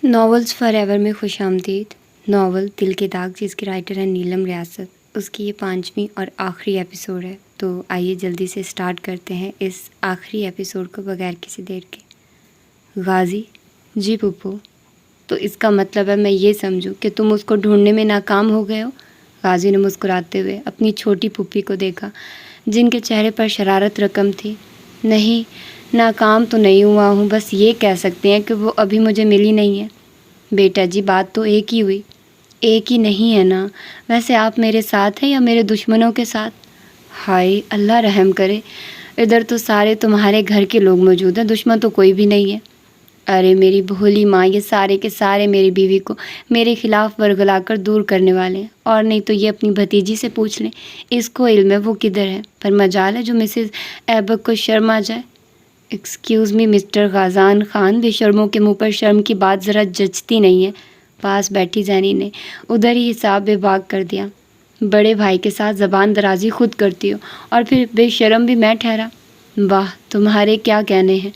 Novels for ever میں خوش آمدید۔ ناول دل کے داغ جس کی رائٹر ہے نیلم ریاست، اس کی یہ 5ویں اور آخری ایپیسوڈ ہے، تو آئیے جلدی سے سٹارٹ کرتے ہیں اس آخری ایپیسوڈ کو بغیر کسی دیر کے۔ غازی: جی پھپھو، تو اس کا مطلب ہے میں یہ سمجھوں کہ تم اس کو ڈھونڈنے میں ناکام ہو گئے ہو؟ غازی نے مسکراتے ہوئے اپنی چھوٹی پھپھی کو دیکھا جن کے چہرے پر شرارت رقم تھی۔ نہیں، ناکام تو نہیں ہوا ہوں، بس یہ کہہ سکتے ہیں کہ وہ ابھی مجھے ملی نہیں ہے۔ بیٹا جی، بات تو ایک ہی ہوئی۔ ایک ہی نہیں ہے نا؟ ویسے آپ میرے ساتھ ہیں یا میرے دشمنوں کے ساتھ؟ ہائے اللہ رحم کرے، ادھر تو سارے تمہارے گھر کے لوگ موجود ہیں، دشمن تو کوئی بھی نہیں ہے۔ ارے میری بھولی ماں، یہ سارے کے سارے میری بیوی کو میرے خلاف ورگلا کر دور کرنے والے ہیں، اور نہیں تو یہ اپنی بھتیجی سے پوچھ لیں، اس کو علم ہے وہ کدھر ہے، پر مجال ہے جو مسز ایبک کو شرم آ جائے۔ ایکسکیوز می مسٹر غازان خان، بے شرموں کے منہ پر شرم کی بات ذرا جچتی نہیں ہے۔ پاس بیٹھی زینی نے ادھر ہی حساب بے باک کر دیا۔ بڑے بھائی کے ساتھ زبان درازی خود کرتی ہو اور پھر بے شرم بھی میں ٹھہرا؟ واہ، تمہارے کیا کہنے ہیں۔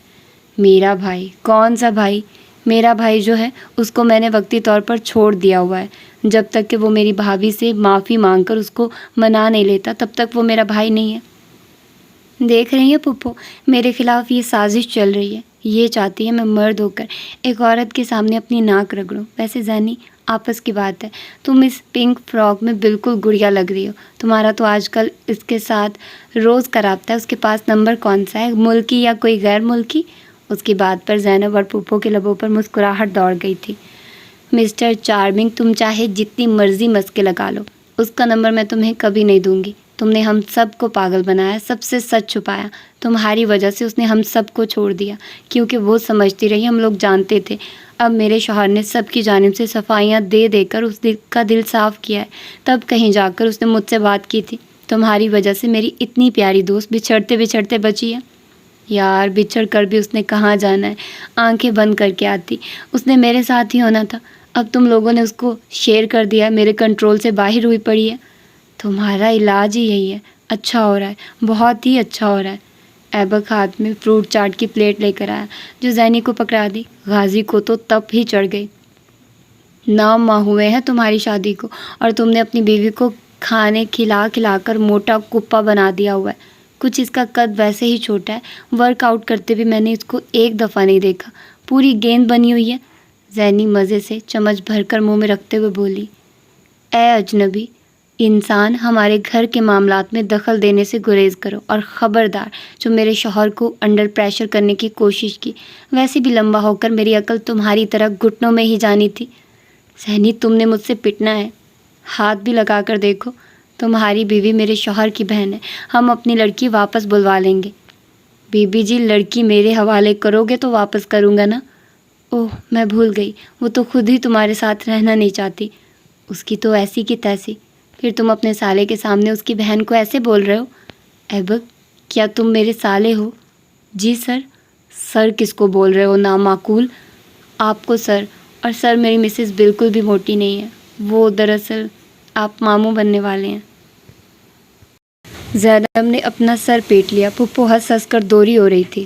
میرا بھائی؟ کون سا بھائی؟ میرا بھائی جو ہے اس کو میں نے وقتی طور پر چھوڑ دیا ہوا ہے۔ جب تک کہ وہ میری بھابھی سے معافی مانگ کر اس کو منا نہیں لیتا تب تک وہ میرا بھائی نہیں ہے۔ دیکھ رہی ہیں پھپھو، میرے خلاف یہ سازش چل رہی ہے۔ یہ چاہتی ہے میں مرد ہو کر ایک عورت کے سامنے اپنی ناک رگڑوں۔ ویسے زینی، آپس کی بات ہے، تم اس پنک فراک میں بالکل گڑیا لگ رہی ہو۔ تمہارا تو آج کل اس کے ساتھ روز کا رابطہ ہے۔ اس کے پاس نمبر کون سا ہے، ملکی یا کوئی غیر ملکی؟ اس کی بات پر زینب اور پھپھو کے لبوں پر مسکراہٹ دوڑ گئی تھی۔ مسٹر چارمنگ، تم چاہے جتنی مرضی مسکے لگا لو، اس کا نمبر میں تمہیں کبھی نہیں دوں گی۔ تم نے ہم سب کو پاگل بنایا، سب سے سچ چھپایا۔ تمہاری وجہ سے اس نے ہم سب کو چھوڑ دیا، کیونکہ وہ سمجھتی رہی ہم لوگ جانتے تھے۔ اب میرے شوہر نے سب کی جانب سے صفائیاں دے دے کر اس کا دل صاف کیا ہے، تب کہیں جا کر اس نے مجھ سے بات کی تھی۔ تمہاری وجہ سے میری اتنی پیاری دوست بچھڑتے بچھڑتے بچی ہے۔ یار، بچھڑ کر بھی اس نے کہاں جانا ہے، آنکھیں بند کر کے آتی، اس نے میرے ساتھ ہی ہونا تھا۔ اب تم لوگوں نے اس کو شیئر کر دیا، میرے کنٹرول سے باہر ہوئی پڑی ہے۔ تمہارا علاج ہی یہی ہے۔ اچھا ہو رہا ہے، بہت ہی اچھا ہو رہا ہے۔ ایبک ہاتھ میں فروٹ چاٹ کی پلیٹ لے کر آیا جو زینی کو پکڑا دی۔ غازی کو تو تپ ہی چڑھ گئی۔ 9 ماہ ہوئے ہیں تمہاری شادی کو اور تم نے اپنی بیوی کو کھانے کھلا کھلا کر موٹا کپا بنا دیا ہوا ہے۔ کچھ اس کا قد ویسے ہی چھوٹا ہے، ورک آؤٹ کرتے بھی میں نے اس کو ایک دفعہ نہیں دیکھا، پوری گیند بنی ہوئی ہے۔ زینی مزے سے چمچ بھر کر منہ میں رکھتے ہوئے بولی، اے اجنبی انسان، ہمارے گھر کے معاملات میں دخل دینے سے گریز کرو، اور خبردار جو میرے شوہر کو انڈر پریشر کرنے کی کوشش کی، ویسے بھی لمبا ہو کر میری عقل تمہاری طرح گھٹنوں میں ہی جانی تھی۔ زینی، تم نے مجھ سے پٹنا ہے؟ ہاتھ بھی لگا کر دیکھو، تمہاری بیوی میرے شوہر کی بہن ہے، ہم اپنی لڑکی واپس بلوا لیں گے۔ بی بی جی، لڑکی میرے حوالے کرو گے تو واپس کروں گا نا۔ اوہ، میں بھول گئی، وہ تو خود ہی تمہارے ساتھ رہنا نہیں چاہتی۔ اس کی تو ایسی کی تیسی، پھر تم اپنے سالے کے سامنے اس کی بہن کو ایسے بول رہے ہو؟ ایبک، کیا تم میرے سالے ہو؟ جی سر۔ سر کس کو بول رہے ہو نامعقول؟ آپ کو سر، اور سر میری مسز بالکل بھی موٹی نہیں ہے، وہ دراصل آپ ماموں بننے والے ہیں۔ زینب نے اپنا سر پیٹ لیا، پھپھو ہنس ہنس کر دوری ہو رہی تھی،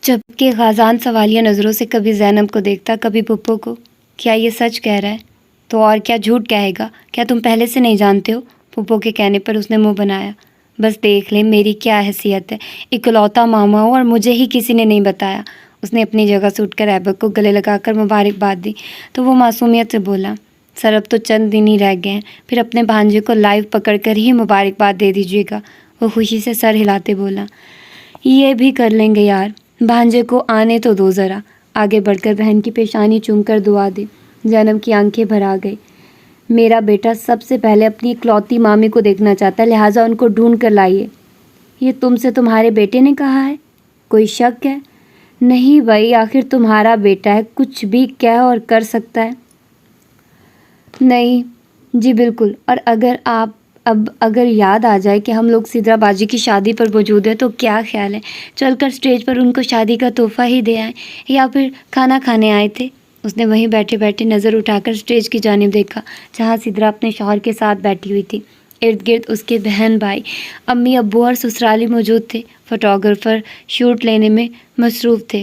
جبکہ غازان سوالیہ نظروں سے کبھی زینب کو دیکھتا کبھی پھپھو کو۔ کیا یہ سچ کہہ رہا ہے؟ تو اور کیا جھوٹ کہے گا؟ کیا تم پہلے سے نہیں جانتے ہو؟ پھپھو کے کہنے پر اس نے منہ بنایا۔ بس دیکھ لیں میری کیا حیثیت ہے، اکلوتا ماما ہوں اور مجھے ہی کسی نے نہیں بتایا۔ اس نے اپنی جگہ سے اٹھ کر ایبک کو گلے لگا کر مبارکباد دی تو وہ معصومیت سے بولا، سر اب تو چند دن ہی رہ گئے ہیں، پھر اپنے بھانجے کو لائیو پکڑ کر ہی مبارکباد دے دیجیے گا۔ وہ خوشی سے سر ہلاتے بولا، یہ بھی کر لیں گے یار، بھانجے کو آنے تو دو ذرا۔ آگے بڑھ کر بہن کی پیشانی چوم کر دعا دی۔ زینب کی آنکھیں بھر آ گئی۔ میرا بیٹا سب سے پہلے اپنی اکلوتی مامی کو دیکھنا چاہتا ہے، لہٰذا ان کو ڈھونڈ کر لائیے۔ یہ تم سے تمہارے بیٹے نے کہا ہے؟ کوئی شک ہے؟ نہیں بھائی، آخر تمہارا بیٹا ہے، کچھ بھی کہہ اور کر سکتا ہے۔ نہیں جی بالکل، اور اگر یاد آ جائے کہ ہم لوگ سدرا باجی کی شادی پر موجود ہیں تو کیا خیال ہے چل کر اسٹیج پر ان کو شادی کا تحفہ ہی دے آئیں، یا پھر کھانا کھانے آئے تھے؟ اس نے وہیں بیٹھے بیٹھے نظر اٹھا کر اسٹیج کی جانب دیکھا جہاں سدرا اپنے شوہر کے ساتھ بیٹھی ہوئی تھی۔ ارد گرد اس کے بہن بھائی، امی ابو اور سسرالی موجود تھے۔ فوٹوگرافر شوٹ لینے میں مصروف تھے۔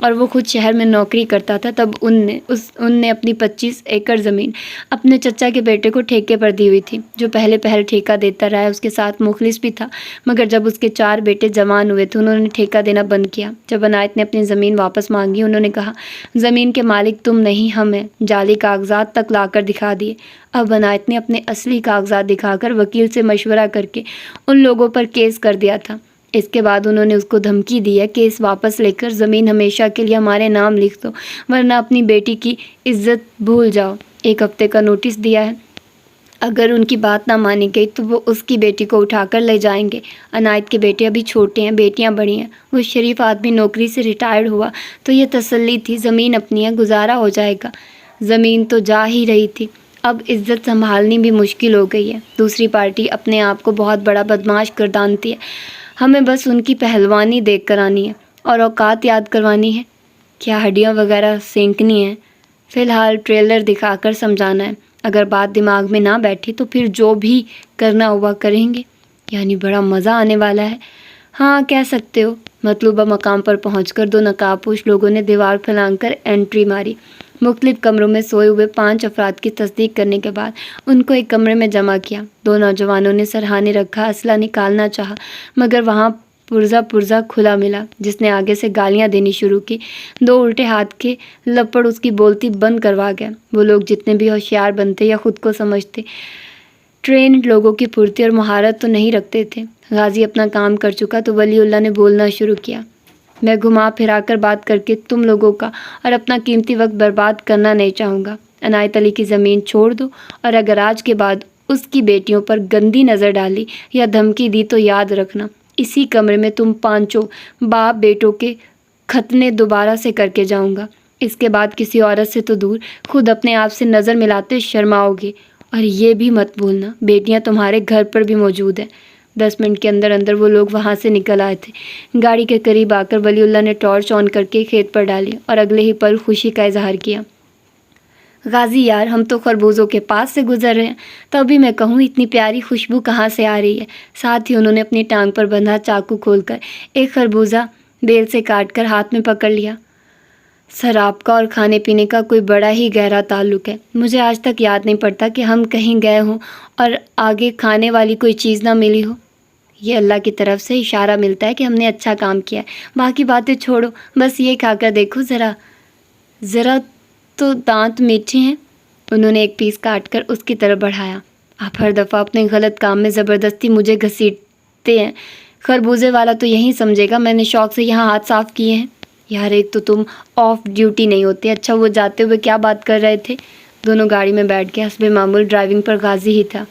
اور وہ خود شہر میں نوکری کرتا تھا، تب ان نے اپنی 25 ایکڑ زمین اپنے چچا کے بیٹے کو ٹھیکے پر دی ہوئی تھی، جو پہلے ٹھیکہ دیتا رہا ہے۔ اس کے ساتھ مخلص بھی تھا، مگر جب اس کے 4 بیٹے جوان ہوئے تو انہوں نے ٹھیکہ دینا بند کیا۔ جب عنایت نے اپنی زمین واپس مانگی، انہوں نے کہا زمین کے مالک تم نہیں ہم ہیں، جعلی کاغذات تک لا کر دکھا دیے۔ اب عنایت نے اپنے اصلی کاغذات دکھا کر وکیل سے مشورہ کر کے ان لوگوں پر کیس کر دیا تھا۔ اس کے بعد انہوں نے اس کو دھمکی دی ہے، کیس واپس لے کر زمین ہمیشہ کے لیے ہمارے نام لکھ دو، ورنہ اپنی بیٹی کی عزت بھول جاؤ۔ 1 ہفتے کا نوٹس دیا ہے، اگر ان کی بات نہ مانی گئی تو وہ اس کی بیٹی کو اٹھا کر لے جائیں گے۔ عنایت کے بیٹے ابھی چھوٹے ہیں، بیٹیاں بڑی ہیں۔ وہ شریف آدمی نوکری سے ریٹائرڈ ہوا تو یہ تسلی تھی، زمین اپنی ہے، گزارا ہو جائے گا۔ زمین تو جا ہی رہی تھی، اب عزت سنبھالنی بھی مشکل ہو گئی ہے۔ دوسری پارٹی اپنے آپ کو بہت بڑا بدماش گردانتی ہے، ہمیں بس ان کی پہلوانی دیکھ کر آنی ہے اور اوقات یاد کروانی ہے، کیا ہڈیاں وغیرہ سینکنی ہیں۔ فی الحال ٹریلر دکھا کر سمجھانا ہے، اگر بات دماغ میں نہ بیٹھی تو پھر جو بھی کرنا ہوا کریں گے۔ یعنی بڑا مزہ آنے والا ہے۔ ہاں کہہ سکتے ہو۔ مطلوبہ مقام پر پہنچ کر 2 نقابپوش لوگوں نے دیوار پھلانگ کر انٹری ماری۔ مختلف کمروں میں سوئے ہوئے 5 افراد کی تصدیق کرنے کے بعد ان کو ایک کمرے میں جمع کیا۔ 2 نوجوانوں نے سرہانے رکھا اسلحہ نکالنا چاہا، مگر وہاں پرزا کھلا ملا، جس نے آگے سے گالیاں دینی شروع کی۔ 2 الٹے ہاتھ کے لپڑ اس کی بولتی بند کروا گئے۔ وہ لوگ جتنے بھی ہوشیار بنتے یا خود کو سمجھتے، ٹرینڈ لوگوں کی پھرتی اور مہارت تو نہیں رکھتے تھے۔ غازی اپنا کام کر چکا تو ولی اللہ نے بولنا شروع کیا۔ میں گھما پھرا کر بات کر کے تم لوگوں کا اور اپنا قیمتی وقت برباد کرنا نہیں چاہوں گا۔ عنایت علی کی زمین چھوڑ دو، اور اگر آج کے بعد اس کی بیٹیوں پر گندی نظر ڈالی یا دھمکی دی تو یاد رکھنا، اسی کمرے میں تم 5 باپ بیٹوں کے ختنے دوبارہ سے کر کے جاؤں گا۔ اس کے بعد کسی عورت سے تو دور، خود اپنے آپ سے نظر ملاتے شرماؤ گے۔ اور یہ بھی مت بھولنا، بیٹیاں تمہارے گھر پر بھی موجود ہیں۔ 10 منٹ کے اندر وہ لوگ وہاں سے نکل آئے تھے۔ گاڑی کے قریب آ کر ولی اللہ نے ٹارچ آن کر کے کھیت پر ڈالی اور اگلے ہی پل خوشی کا اظہار کیا۔ غازی یار، ہم تو خربوزوں کے پاس سے گزر رہے ہیں، تبھی میں کہوں اتنی پیاری خوشبو کہاں سے آ رہی ہے۔ ساتھ ہی انہوں نے اپنی ٹانگ پر بندھا چاقو کھول کر ایک خربوزہ بیل سے کاٹ کر ہاتھ میں پکڑ لیا۔ سر، آپ کا اور کھانے پینے کا کوئی بڑا ہی گہرا تعلق ہے۔ مجھے آج تک یاد نہیں پڑتا کہ ہم کہیں گئے ہوں اور آگے کھانے والی کوئی چیز نہ ملی ہو۔ یہ اللہ کی طرف سے اشارہ ملتا ہے کہ ہم نے اچھا کام کیا ہے۔ باقی باتیں چھوڑو، بس یہ کھا کر دیکھو ذرا تو دانت میٹھے ہیں۔ انہوں نے ایک پیس کاٹ کر اس کی طرف بڑھایا۔ آپ ہر دفعہ اپنے غلط کام میں زبردستی مجھے گھسیٹتے ہیں۔ خربوزے والا تو یہی سمجھے گا میں نے شوق سے یہاں ہاتھ صاف کیے ہیں۔ یار، ایک تو تم آف ڈیوٹی نہیں ہوتے۔ اچھا، وہ جاتے ہوئے کیا بات کر رہے تھے؟ دونوں گاڑی میں بیٹھ گئے۔ حسب معمول ڈرائیونگ پر غازی ہی تھا۔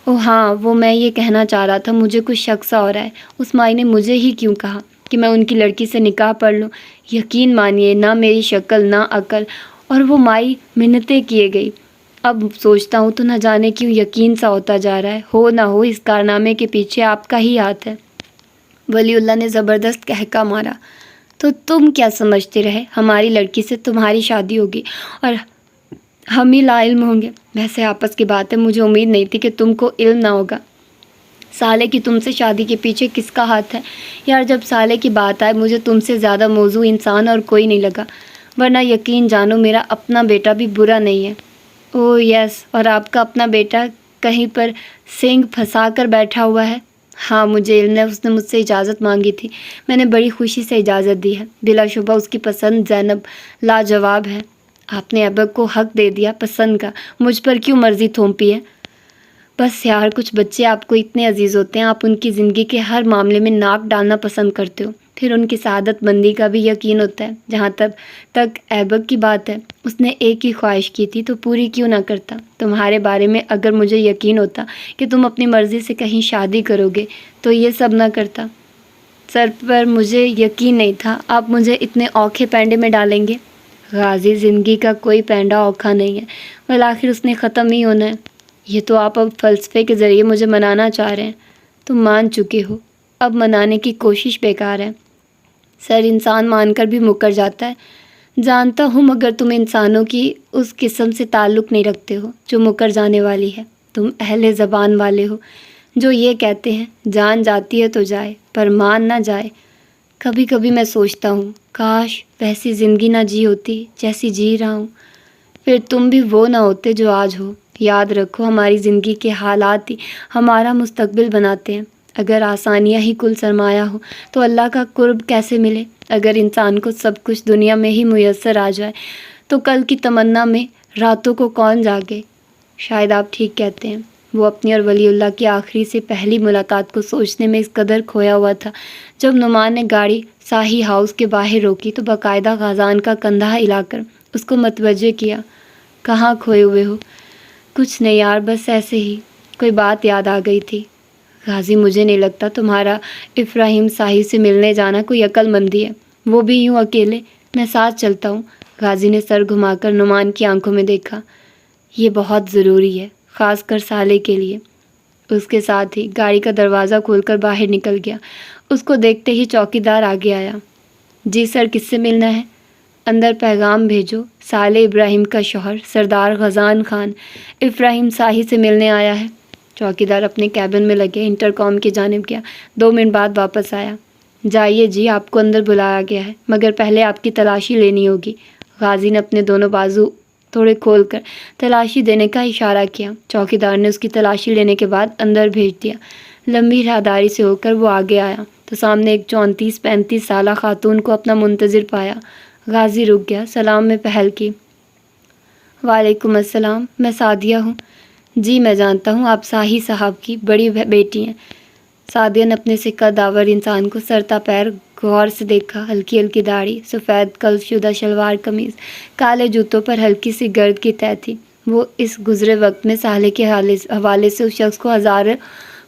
اوہ ہاں، وہ میں یہ کہنا چاہ رہا تھا، مجھے کچھ شک سا ہو رہا ہے۔ اس مائی نے مجھے ہی کیوں کہا کہ میں ان کی لڑکی سے نکاح پڑھ لوں؟ یقین مانیے، نہ میری شکل نہ عقل، اور وہ مائی منتیں کیے گئی۔ اب سوچتا ہوں تو نہ جانے کیوں یقین سا ہوتا جا رہا ہے، ہو نہ ہو اس کارنامے کے پیچھے آپ کا ہی ہاتھ ہے۔ ولی اللہ نے زبردست کہکا مارا۔ تو تم کیا سمجھتے رہے؟ ہماری لڑکی سے تمہاری شادی ہوگی اور ہم ہی لا علم ہوں گے؟ ویسے آپس کی بات ہے، مجھے امید نہیں تھی کہ تم کو علم نہ ہوگا۔ سالے کی تم سے شادی کے پیچھے کس کا ہاتھ ہے؟ یار، جب سالے کی بات آئے مجھے تم سے زیادہ موزوں انسان اور کوئی نہیں لگا، ورنہ یقین جانو میرا اپنا بیٹا بھی برا نہیں ہے۔ اوہ یس، اور آپ کا اپنا بیٹا کہیں پر سینگ پھنسا کر بیٹھا ہوا ہے؟ ہاں مجھے علم ہے، اس نے مجھ سے اجازت مانگی تھی، میں نے بڑی خوشی سے اجازت دی ہے۔ بلا شبہ اس کی پسند زینب لاجواب ہے۔ آپ نے ایبک کو حق دے دیا پسند کا، مجھ پر کیوں مرضی تھوپی ہے؟ بس یار، کچھ بچے آپ کو اتنے عزیز ہوتے ہیں، آپ ان کی زندگی کے ہر معاملے میں ناک ڈالنا پسند کرتے ہو، پھر ان کی سعادت مندی کا بھی یقین ہوتا ہے۔ جہاں تک ایبک کی بات ہے، اس نے ایک ہی خواہش کی تھی تو پوری کیوں نہ کرتا؟ تمہارے بارے میں اگر مجھے یقین ہوتا کہ تم اپنی مرضی سے کہیں شادی کرو گے تو یہ سب نہ کرتا۔ سر، پر مجھے یقین نہیں تھا آپ مجھے اتنے اوکھے پینڈے میں ڈالیں گے۔ غازی، زندگی کا کوئی پینڈا اوکھا نہیں ہے، بالآخر اس نے ختم ہی ہونا ہے۔ یہ تو آپ اب فلسفے کے ذریعے مجھے منانا چاہ رہے ہیں، تم مان چکے ہو، اب منانے کی کوشش بیکار ہے۔ سر، انسان مان کر بھی مکر جاتا ہے، جانتا ہوں، مگر تم انسانوں کی اس قسم سے تعلق نہیں رکھتے ہو جو مکر جانے والی ہے۔ تم اہل زبان والے ہو جو یہ کہتے ہیں جان جاتی ہے تو جائے پر مان نہ جائے۔ کبھی کبھی میں سوچتا ہوں کاش ویسی زندگی نہ جی ہوتی جیسی جی رہا ہوں، پھر تم بھی وہ نہ ہوتے جو آج ہو۔ یاد رکھو ہماری زندگی کے حالات ہی ہمارا مستقبل بناتے ہیں۔ اگر آسانیاں ہی کل سرمایہ ہو تو اللہ کا قرب کیسے ملے؟ اگر انسان کو سب کچھ دنیا میں ہی میسر آ جائے تو کل کی تمنا میں راتوں کو کون جاگے؟ شاید آپ ٹھیک کہتے ہیں۔ وہ اپنی اور ولی اللہ کی آخری سے پہلی ملاقات کو سوچنے میں اس قدر کھویا ہوا تھا۔ جب نعمان نے گاڑی شاہی ہاؤس کے باہر روکی تو باقاعدہ غازان کا کندھا ہلا کر اس کو متوجہ کیا۔ کہاں کھوئے ہوئے ہو؟ کچھ نہیں یار، بس ایسے ہی کوئی بات یاد آ گئی تھی۔ غازی، مجھے نہیں لگتا تمہارا ابراہیم شاہی سے ملنے جانا کوئی عقل مندی ہے، وہ بھی یوں اکیلے۔ میں ساتھ چلتا ہوں۔ غازی نے سر گھما کر نعمان کی آنکھوں میں دیکھا۔ یہ بہت ضروری ہے، خاص کر سالے کے لیے۔ اس کے ساتھ ہی گاڑی کا دروازہ کھول کر باہر نکل گیا۔ اس کو دیکھتے ہی چوکیدار آگے آیا۔ جی سر، کس سے ملنا ہے؟ اندر پیغام بھیجو، سالے ابراہیم کا شوہر سردار غازان خان ابراہیم شاہی سے ملنے آیا ہے۔ چوکیدار اپنے کیبن میں لگے انٹرکام کی جانب گیا۔ 2 منٹ بعد واپس آیا۔ جائیے جی، آپ کو اندر بلایا گیا ہے، مگر پہلے آپ کی تلاشی لینی ہوگی۔ غازی نے اپنے دونوں بازو تھوڑے کھول کر تلاشی دینے کا اشارہ کیا۔ چوکیدار نے اس کی تلاشی لینے کے بعد اندر بھیج دیا۔ لمبی راہداری سے ہو کر وہ آگے آیا تو سامنے ایک 34-35 سالہ خاتون کو اپنا منتظر پایا۔ غازی رک گیا، سلام میں پہل کی۔ وعلیکم السلام، میں سعدیہ ہوں۔ جی میں جانتا ہوں، آپ شاہی صاحب کی بڑی بیٹی ہیں۔ سعدیہ نے اپنے سے قد آور انسان کو سر تا پیر غور سے دیکھا۔ ہلکی ہلکی داڑھی، سفید قلف شدہ شلوار قمیض، کالے جوتوں پر ہلکی سی گرد کی تہ تھی۔ وہ اس گزرے وقت میں سالے کے حوالے سے اس شخص کو ہزاروں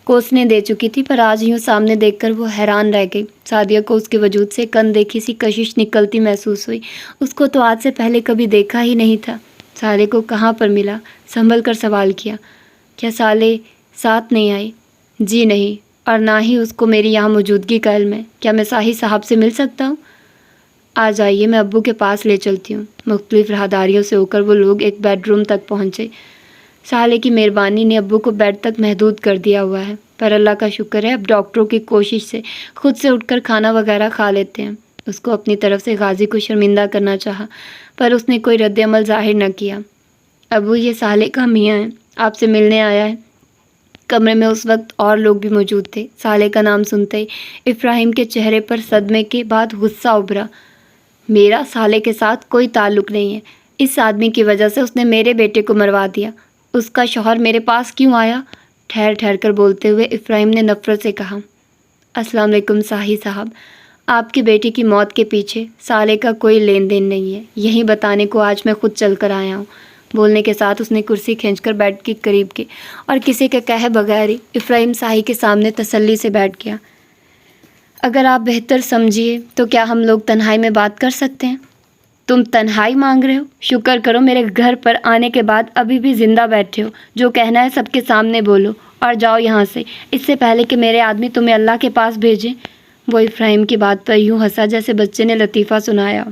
کوسنے دے چکی تھی، پر آج یوں سامنے دیکھ کر وہ حیران رہ گئی۔ سعدیہ کو اس کے وجود سے کن دیکھی سی کشش نکلتی محسوس ہوئی۔ اس کو تو آج سے پہلے کبھی دیکھا ہی نہیں تھا۔ سالے کو کہاں پر ملا؟ سنبھل کر سوال کیا۔ کیا سالے ساتھ نہیں آئے؟ جی نہیں، اور نہ ہی اس کو میری یہاں موجودگی کا علم ہے۔ کیا میں شاہی صاحب سے مل سکتا ہوں؟ آ جائیے، میں ابو کے پاس لے چلتی ہوں۔ مختلف راہداریوں سے ہو کر وہ لوگ ایک بیڈ روم تک پہنچے۔ سالے کی مہربانی نے ابو کو بیڈ تک محدود کر دیا ہوا ہے، پر اللہ کا شکر ہے اب ڈاکٹروں کی کوشش سے خود سے اٹھ کر کھانا وغیرہ کھا لیتے ہیں۔ اس کو اپنی طرف سے غازی کو شرمندہ کرنا چاہا، پر اس نے کوئی رد عمل ظاہر نہ کیا۔ ابو، یہ سالے کا میاں ہے، آپ سے ملنے آیا ہے۔ کمرے میں اس وقت اور لوگ بھی موجود تھے۔ سالے کا نام سنتے ہی ابراہیم کے چہرے پر صدمے کے بعد غصہ ابھرا۔ میرا سالے کے ساتھ کوئی تعلق نہیں ہے۔ اس آدمی کی وجہ سے اس نے میرے بیٹے کو مروا دیا۔ اس کا شوہر میرے پاس کیوں آیا؟ ٹھہر ٹھہر کر بولتے ہوئے ابراہیم نے نفرت سے کہا۔ السلام علیکم شاہی صاحب، آپ کی بیٹی کی موت کے پیچھے سالے کا کوئی لین دین نہیں ہے، یہی بتانے کو آج میں خود چل کر آیا ہوں۔ بولنے کے ساتھ اس نے کرسی کھینچ کر بیڈ کے قریب کی اور کسی کے کہے بغیر ہی ابراہیم شاہی کے سامنے تسلی سے بیٹھ گیا۔ اگر آپ بہتر سمجھیے تو کیا ہم لوگ تنہائی میں بات کر سکتے ہیں؟ تم تنہائی مانگ رہے ہو؟ شکر کرو میرے گھر پر آنے کے بعد ابھی بھی زندہ بیٹھے ہو۔ جو کہنا ہے سب کے سامنے بولو اور جاؤ یہاں سے، اس سے پہلے کہ میرے آدمی تمہیں اللہ کے پاس بھیجیں۔ وہ ابراہیم کی بات پر یوں ہنسا جیسے بچے نے لطیفہ سنایا۔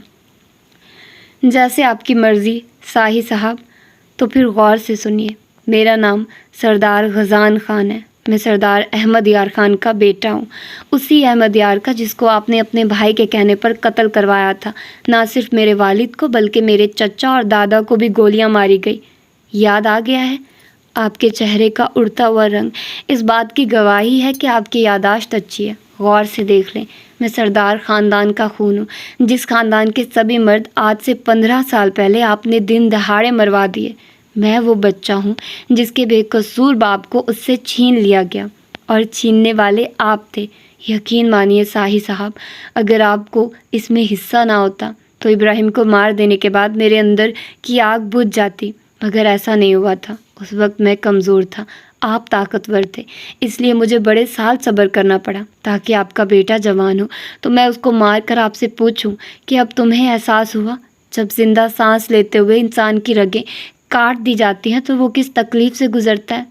جیسے آپ کی مرضی شاہی صاحب، تو پھر غور سے سنیے۔ میرا نام سردار غازان خان ہے۔ میں سردار احمد یار خان کا بیٹا ہوں، اسی احمد یار کا جس کو آپ نے اپنے بھائی کے کہنے پر قتل کروایا تھا۔ نہ صرف میرے والد کو بلکہ میرے چچا اور دادا کو بھی گولیاں ماری گئی۔ یاد آ گیا ہے؟ آپ کے چہرے کا اڑتا ہوا رنگ اس بات کی گواہی ہے کہ آپ کی یادداشت اچھی ہے۔ غور سے دیکھ لیں، میں سردار خاندان کا خون ہوں، جس خاندان کے سبھی مرد آج سے 15 سال پہلے آپ نے دن دہاڑے مروا دیے۔ میں وہ بچہ ہوں جس کے بے قصور باپ کو اس سے چھین لیا گیا، اور چھیننے والے آپ تھے۔ یقین مانیے شاہی صاحب، اگر آپ کو اس میں حصہ نہ ہوتا تو ابراہیم کو مار دینے کے بعد میرے اندر کی آگ بجھ جاتی، مگر ایسا نہیں ہوا تھا۔ اس وقت میں کمزور تھا، آپ طاقتور تھے، اس لیے مجھے بڑے سال صبر کرنا پڑا تاکہ آپ کا بیٹا جوان ہو تو میں اس کو مار کر آپ سے پوچھوں کہ اب تمہیں احساس ہوا؟ جب زندہ سانس لیتے ہوئے انسان کی رگیں کاٹ دی جاتی ہیں تو وہ کس تکلیف سے گزرتا ہے۔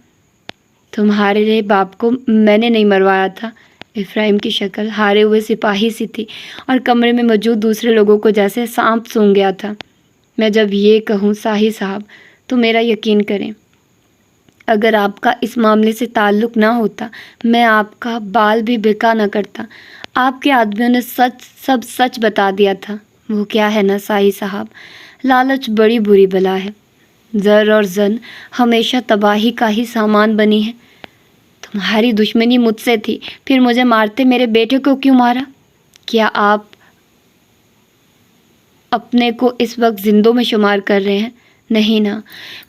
تمہارے باپ کو میں نے نہیں مروایا تھا۔ ابراہیم کی شکل ہارے ہوئے سپاہی سی تھی اور کمرے میں موجود دوسرے لوگوں کو جیسے سانپ سونگھ گیا تھا۔ میں جب یہ کہوں شاہی صاحب تو میرا یقین کریں، اگر آپ کا اس معاملے سے تعلق نہ ہوتا میں آپ کا بال بھی بکا نہ کرتا۔ آپ کے آدمیوں نے سب سچ بتا دیا تھا۔ وہ کیا ہے نا ساہی صاحب، لالچ بڑی بری بلا ہے۔ زر اور زن ہمیشہ تباہی کا ہی سامان بنی ہے۔ تمہاری دشمنی مجھ سے تھی، پھر مجھے مارتے میرے بیٹے کو کیوں مارا؟ کیا آپ اپنے کو اس وقت زندوں میں شمار کر رہے ہیں؟ نہیں نا،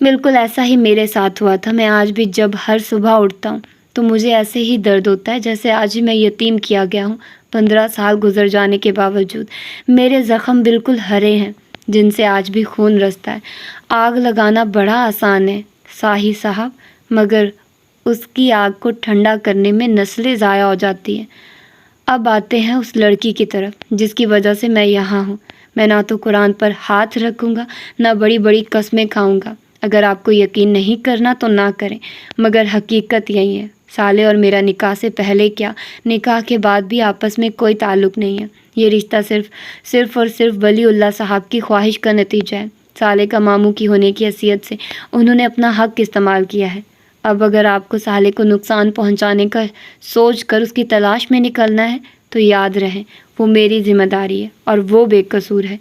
بالکل ایسا ہی میرے ساتھ ہوا تھا۔ میں آج بھی جب ہر صبح اٹھتا ہوں تو مجھے ایسے ہی درد ہوتا ہے جیسے آج ہی میں یتیم کیا گیا ہوں۔ 15 سال گزر جانے کے باوجود میرے زخم بالکل ہرے ہیں، جن سے آج بھی خون رستا ہے۔ آگ لگانا بڑا آسان ہے ساہی صاحب، مگر اس کی آگ کو ٹھنڈا کرنے میں نسلیں ضائع ہو جاتی ہیں۔ اب آتے ہیں اس لڑکی کی طرف جس کی وجہ سے میں یہاں ہوں۔ میں نہ تو قرآن پر ہاتھ رکھوں گا، نہ بڑی بڑی قسمیں کھاؤں گا۔ اگر آپ کو یقین نہیں کرنا تو نہ کریں، مگر حقیقت یہی ہے۔ صالح اور میرا نکاح سے پہلے کیا، نکاح کے بعد بھی آپس میں کوئی تعلق نہیں ہے۔ یہ رشتہ صرف اور صرف ولی اللہ صاحب کی خواہش کا نتیجہ ہے۔ صالح کا ماموں کی ہونے کی حیثیت سے انہوں نے اپنا حق استعمال کیا ہے۔ اب اگر آپ کو صالح کو نقصان پہنچانے کا سوچ کر اس کی تلاش میں نکلنا ہے تو یاد رہے وہ میری ذمہ داری ہے اور وہ بے قصور ہے۔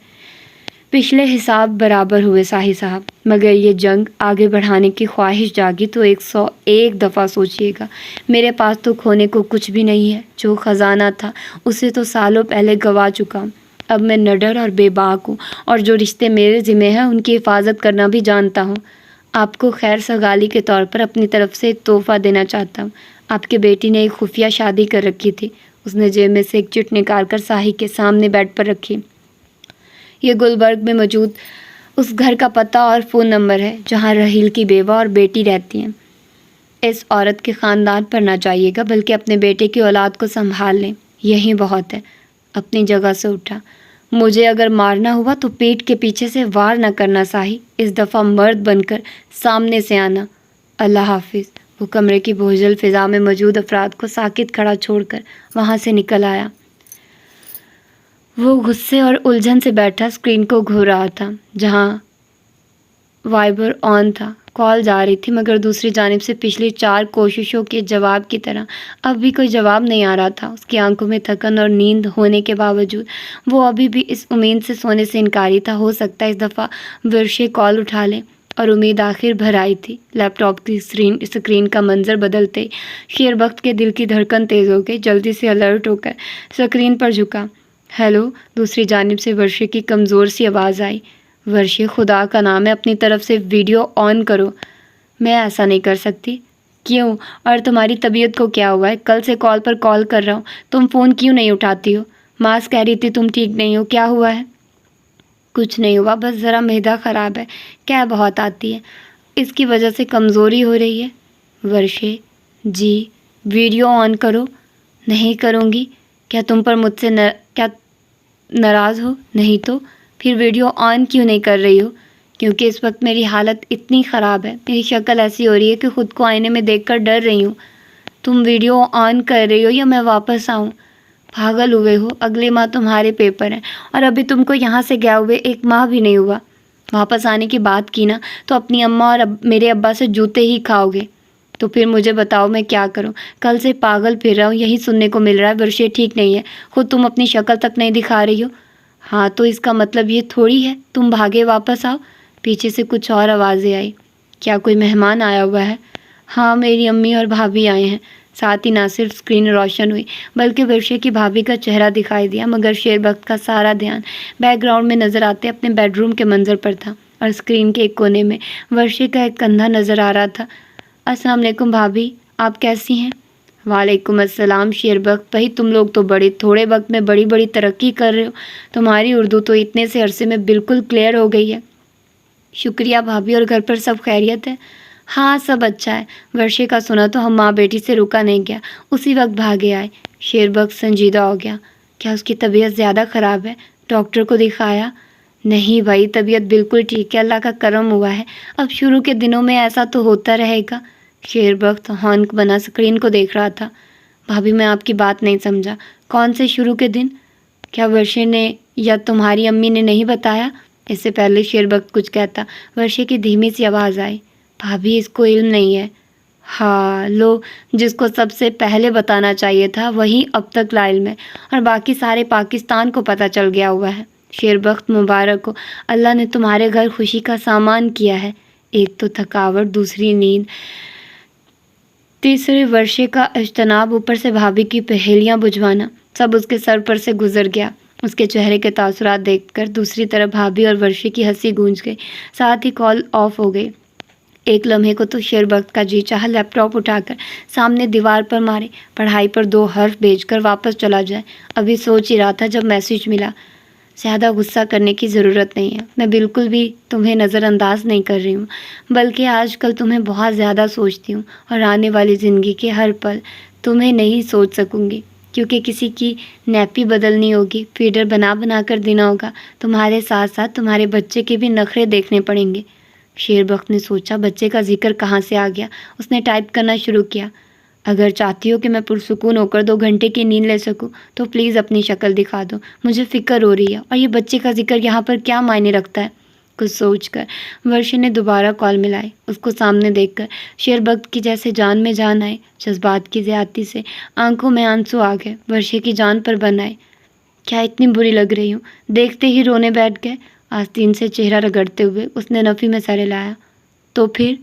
پچھلے حساب برابر ہوئے ساہی صاحب، مگر یہ جنگ آگے بڑھانے کی خواہش جاگی تو 101 دفعہ سوچیے گا۔ میرے پاس تو کھونے کو کچھ بھی نہیں ہے۔ جو خزانہ تھا اسے تو سالوں پہلے گوا چکا ہوں۔ اب میں نڈر اور بے باک ہوں، اور جو رشتے میرے ذمہ ہیں ان کی حفاظت کرنا بھی جانتا ہوں۔ آپ کو خیر سگالی کے طور پر اپنی طرف سے ایک تحفہ دینا چاہتا ہوں۔ آپ کے بیٹی نے ایک خفیہ شادی کر رکھی تھی۔ اس نے جیب میں سے ایک چٹ نکال کر ساہی کے سامنے بیڈ پر رکھی۔ یہ گلبرگ میں موجود اس گھر کا پتہ اور فون نمبر ہے جہاں رحیل کی بیوہ اور بیٹی رہتی ہیں۔ اس عورت کے خاندان پر نہ جائیے گا، بلکہ اپنے بیٹے کی اولاد کو سنبھال لیں، یہی بہت ہے۔ اپنی جگہ سے اٹھا۔ مجھے اگر مارنا ہوا تو پیٹ کے پیچھے سے وار نہ کرنا ساہی، اس دفعہ مرد بن کر سامنے سے آنا۔ اللہ حافظ۔ وہ کمرے کی بوجھل فضا میں موجود افراد کو ساکت کھڑا چھوڑ کر وہاں سے نکل آیا۔ وہ غصے اور الجھن سے بیٹھا اسکرین کو گھور رہا تھا جہاں وائبر آن تھا۔ کال جا رہی تھی، مگر دوسری جانب سے پچھلی 4 کوششوں کے جواب کی طرح اب بھی کوئی جواب نہیں آ رہا تھا۔ اس کی آنکھوں میں تھکن اور نیند ہونے کے باوجود وہ ابھی بھی اس امید سے سونے سے انکاری تھا ہو سکتا ہے اس دفعہ ورشے کال اٹھا لیں، اور امید آخر بھر آئی تھی۔ لیپ ٹاپ کی اسکرین کا منظر بدلتے شیر بخت کے دل کی دھڑکن تیز ہو گئی۔ جلدی سے الرٹ ہو کر اسکرین پر جھکا۔ ہیلو، دوسری جانب سے ورشے کی کمزور سی آواز آئی۔ ورشے، خدا کا نام ہے اپنی طرف سے ویڈیو آن کرو۔ میں ایسا نہیں کر سکتی۔ کیوں؟ اور تمہاری طبیعت کو کیا ہوا ہے؟ کل سے کال پر کال کر رہا ہوں، تم فون کیوں نہیں اٹھاتی ہو؟ ماس کہہ رہی تھی تم ٹھیک نہیں ہو، کیا ہوا ہے؟ کچھ نہیں ہوا، بس ذرا معدہ خراب ہے، کیا بہت آتی ہے، اس کی وجہ سے کمزوری ہو رہی ہے۔ ورشے، جی ویڈیو آن کرو۔ نہیں کروں گی۔ کیا تم پر مجھ سے کیا ناراض ہو؟ نہیں تو پھر ویڈیو آن کیوں نہیں کر رہی ہو؟ کیونکہ اس وقت میری حالت اتنی خراب ہے، میری شکل ایسی ہو رہی ہے کہ خود کو آئینے میں دیکھ کر ڈر رہی ہوں۔ تم ویڈیو آن کر رہی ہو یا میں واپس آؤں؟ پاگل ہوئے ہو؟ اگلے ماہ تمہارے پیپر ہیں اور ابھی تم کو یہاں سے گیا ہوئے 1 ماہ بھی نہیں ہوا۔ واپس آنے کی بات کی نا تو اپنی اماں اور میرے ابا سے جوتے ہی کھاؤ گے۔ تو پھر مجھے بتاؤ میں کیا کروں؟ کل سے پاگل پھر رہا ہوں، یہی سننے کو مل رہا ہے۔ ورشے ٹھیک نہیں ہے، خود تم اپنی شکل تک نہیں دکھا رہی ہو۔ ہاں تو اس کا مطلب یہ تھوڑی ہے تم بھاگے واپس آؤ۔ پیچھے سے کچھ اور آوازیں آئی۔ کیا کوئی مہمان آیا ہوا ہے؟ ہاں، میری امی اور بھابھی آئے ہیں۔ ساتھ ہی نہ صرف اسکرین روشن ہوئی بلکہ ورشے کی بھابھی کا چہرہ دکھائی دیا، مگر شیر بخت کا سارا دھیان بیک گراؤنڈ میں نظر آتے اپنے بیڈ روم کے منظر پر تھا، اور اسکرین کے ایک کونے میں ورشے کا ایک کندھا نظر آ رہا تھا۔ السلام علیکم بھابھی، آپ کیسی ہیں؟ وعلیکم السلام شیر بخت بھائی، تم لوگ تو بڑے تھوڑے وقت میں بڑی ترقی کر رہے ہو۔ تمہاری اردو تو اتنے سے عرصے میں بالکل کلیئر ہو گئی ہے۔ شکریہ بھابھی، اور گھر پر سب خیریت ہے؟ ہاں سب اچھا ہے۔ ورشے کا سنا تو ہم ماں بیٹی سے رکا نہیں گیا، اسی وقت بھاگے آئے۔ شیر بخت سنجیدہ ہو گیا۔ کیا اس کی طبیعت زیادہ خراب ہے؟ ڈاکٹر کو دکھایا؟ نہیں بھائی، طبیعت بالکل ٹھیک ہے، اللہ کا کرم ہوا ہے۔ اب شروع کے دنوں میں ایسا تو ہوتا رہے گا۔ شیر بخت ہانک بنا اسکرین کو دیکھ رہا تھا۔ بھابھی میں آپ کی بات نہیں سمجھا۔ کون سے شروع کے دن؟ کیا ورشے نے یا تمہاری امی نے نہیں بتایا؟ اس سے پہلے شیر بخت کچھ کہتا ورشے کی دھیمی سی آواز آئی۔ بھابھی اس کو علم نہیں ہے۔ ہاں لو، جس کو سب سے پہلے بتانا چاہیے تھا وہی اب تک لا علم ہے، اور باقی سارے پاکستان کو پتہ چل گیا ہوا ہے۔ شیربخت مبارک ہو، اللہ نے تمہارے گھر خوشی کا سامان کیا ہے۔ ایک تو تھکاوٹ، دوسری نیند، تیسرے ورشے کا اجتناب، اوپر سے بھابھی کی پہیلیاں بجھوانا، سب اس کے سر پر سے گزر گیا۔ اس کے چہرے کے تاثرات دیکھ کر دوسری طرف بھابھی اور ورشے کی ہنسی گونج گئی، ساتھ ہی کال آف ہو گئی۔ ایک لمحے کو تو شیربخت کا جی چاہا لیپ ٹاپ اٹھا کر سامنے دیوار پر مارے، پڑھائی پر 2 حرف بھیج کر واپس چلا جائے۔ ابھی سوچ ہی رہا تھا جب میسیج ملا۔ زیادہ غصہ کرنے کی ضرورت نہیں ہے، میں بالکل بھی تمہیں نظر انداز نہیں کر رہی ہوں، بلکہ آج کل تمہیں بہت زیادہ سوچتی ہوں، اور آنے والی زندگی کے ہر پل تمہیں نہیں سوچ سکوں گی، کیونکہ کسی کی نیپی بدلنی ہوگی، فیڈر بنا بنا کر دینا ہوگا، تمہارے ساتھ ساتھ تمہارے بچے کے بھی نخرے دیکھنے پڑیں گے۔ شیربخت نے سوچا بچے کا ذکر کہاں سے آ گیا۔ اس نے ٹائپ کرنا شروع کیا، اگر چاہتی ہو کہ میں پرسکون ہو کر 2 گھنٹے کی نیند لے سکوں تو پلیز اپنی شکل دکھا دو، مجھے فکر ہو رہی ہے، اور یہ بچے کا ذکر یہاں پر کیا معنی رکھتا ہے۔ کچھ سوچ کر ورشے نے دوبارہ کال ملائی۔ اس کو سامنے دیکھ کر شیربخت کی جیسے جان میں جان آئی، جذبات کی زیادتی سے آنکھوں میں آنسو آ گئے، ورشے کی جان پر بن آئے۔ کیا اتنی بری لگ رہی ہوں؟ دیکھتے ہی رونے بیٹھ گئے۔ آستین سے چہرہ رگڑتے ہوئے اس نے نفی میں سر ہلایا۔ تو پھر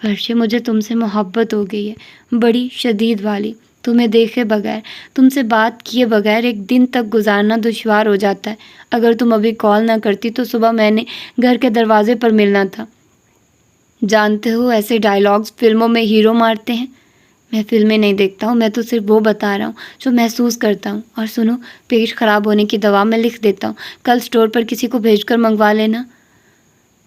ورشے، مجھے تم سے محبت ہو گئی ہے، بڑی شدید والی۔ تمہیں دیکھے بغیر، تم سے بات کیے بغیر ایک دن تک گزارنا دشوار ہو جاتا ہے۔ اگر تم ابھی کال نہ کرتی تو صبح میں نے گھر کے دروازے پر ملنا تھا۔ جانتے ہو ایسے ڈائیلاگز فلموں میں ہیرو مارتے ہیں۔ میں فلمیں نہیں دیکھتا ہوں، میں تو صرف وہ بتا رہا ہوں جو محسوس کرتا ہوں۔ اور سنو، پیٹ خراب ہونے کی دوا میں لکھ دیتا ہوں، کل اسٹور پر کسی کو بھیج کر منگوا لینا۔